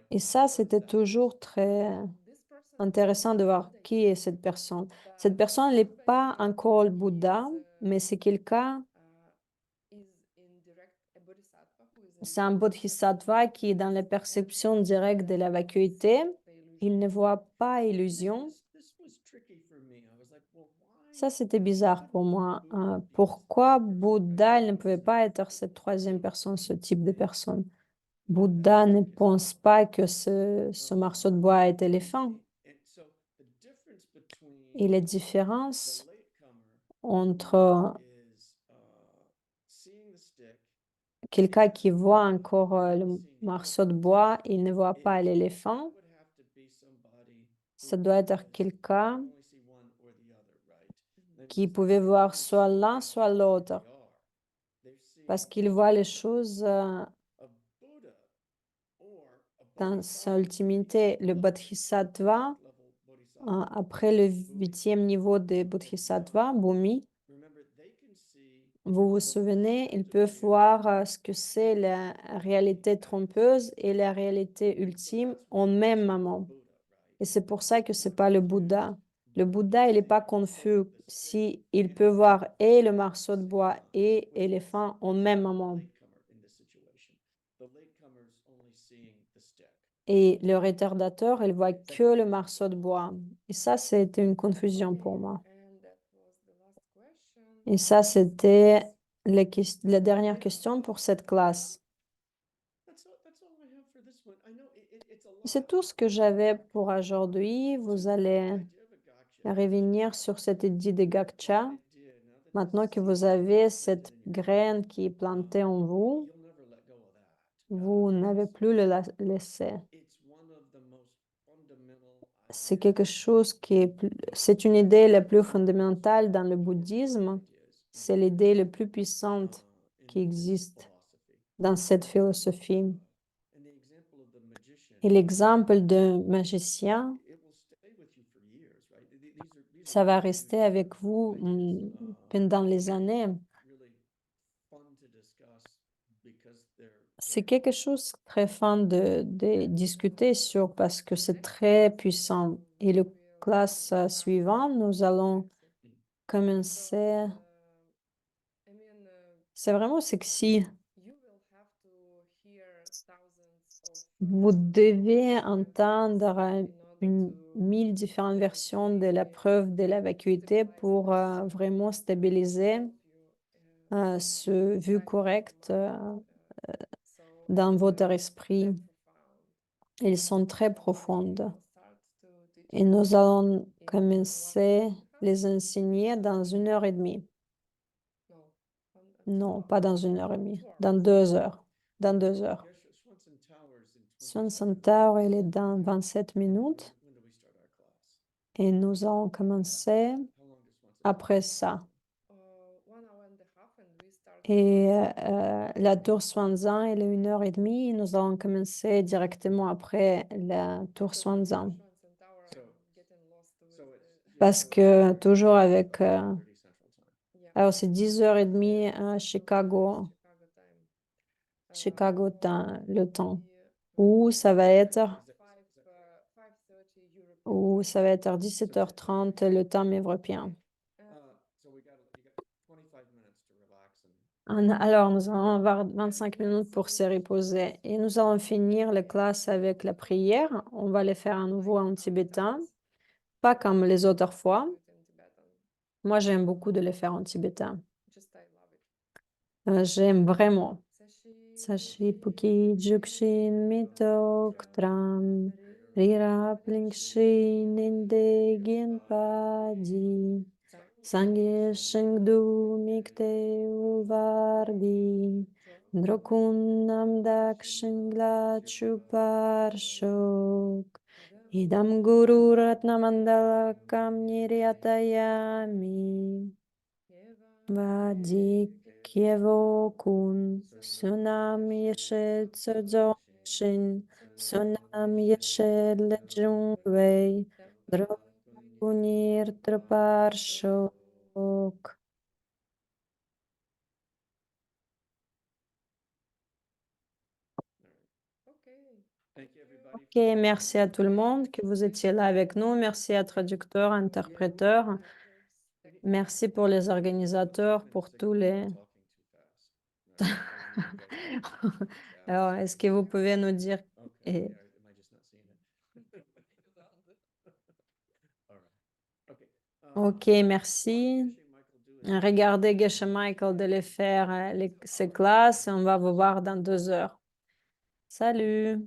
Et ça, c'était toujours très intéressant de voir qui est cette personne. Cette personne n'est pas encore le Bouddha, mais c'est quelqu'un, c'est un bodhisattva qui est dans la perception directe de la vacuité. Il ne voit pas illusion. Ça, c'était bizarre pour moi. Pourquoi Bouddha il ne pouvait pas être cette troisième personne, ce type de personne? Bouddha ne pense pas que ce morceau de bois est éléphant. Et la différence entre quelqu'un qui voit encore le morceau de bois, il ne voit pas l'éléphant. Ça doit être quelqu'un qui pouvait voir soit l'un, soit l'autre, parce qu'il voit les choses dans sa ultimité. Le bodhisattva, après le 8e niveau de bodhisattva, Bhumi, vous vous souvenez, ils peuvent voir ce que c'est la réalité trompeuse et la réalité ultime en même moment. Et c'est pour ça que c'est pas le Bouddha. Le Bouddha, il n'est pas confus si il peut voir et le morceau de bois et l'éléphant au même moment. Et le retardateur, il voit que le morceau de bois. Et ça, c'était une confusion pour moi. And that was the last question. Et ça, c'était la dernière question pour cette classe. C'est tout ce que j'avais pour aujourd'hui. Vous allez revenir sur cette idée de Gakcha. Maintenant que vous avez cette graine qui est plantée en vous, vous n'avez plus le laisser. C'est quelque chose qui est c'est une idée la plus fondamentale dans le bouddhisme. C'est l'idée la plus puissante qui existe dans cette philosophie. Et l'exemple d'un magicien, ça va rester avec vous pendant les années. C'est quelque chose de très fun de discuter sur parce que c'est très puissant. Et la classe suivante, nous allons commencer. I mean, C'est vraiment sexy. you will have to hear thousands of Vous devez entendre in order 1000 différentes versions de la preuve de la vacuité pour vraiment stabiliser you ce vue correcte so dans it's votre esprit. that profound. Ils sont très profondes. Start to teach Et nous allons in commencer 1.5. les enseigner dans 1 heure et demie. No, Non, pas dans 1 heure et demie, dans 2 heures. Dans 2 heures. Swan Tower, elle est dans 27 minutes. Et nous allons commencer après ça. 1 hour and a half, and we start Et la tour Swanzan, elle est 1 heure et demie. Nous allons commencer directement après la tour Swanzan. Parce que toujours avec... alors, c'est 10h30 à Chicago. Chicago, le temps. Ou ça va être... Ou ça va être 17h30, le temps européen. Alors, nous allons avoir 25 minutes pour se reposer et nous allons finir la classe avec la prière. On va le faire à nouveau en tibétain, pas comme les autres fois. Moi, j'aime beaucoup de le faire en tibétain. J'aime vraiment. Sashi puki jukshin mitok tram rira plingshin inde ginpadi sangye shengdu mikte uvardi drokunam dakshingla chuparshok idam guru ratnamandala kamniryatayami Vadi Kievo Kun Sunam Yeshe Tsodzoshin Sunam Yeshe Lejungwei Drogunir Traparshok. Ok, merci à tout le monde que vous étiez là avec nous. Merci à traducteurs, interpréteurs. Merci pour les organisateurs, pour tous les... Alors, est-ce que vous pouvez nous dire... Ok, merci. Regardez Geshe Michael de les faire ces classes et on va vous voir dans 2 heures. Salut!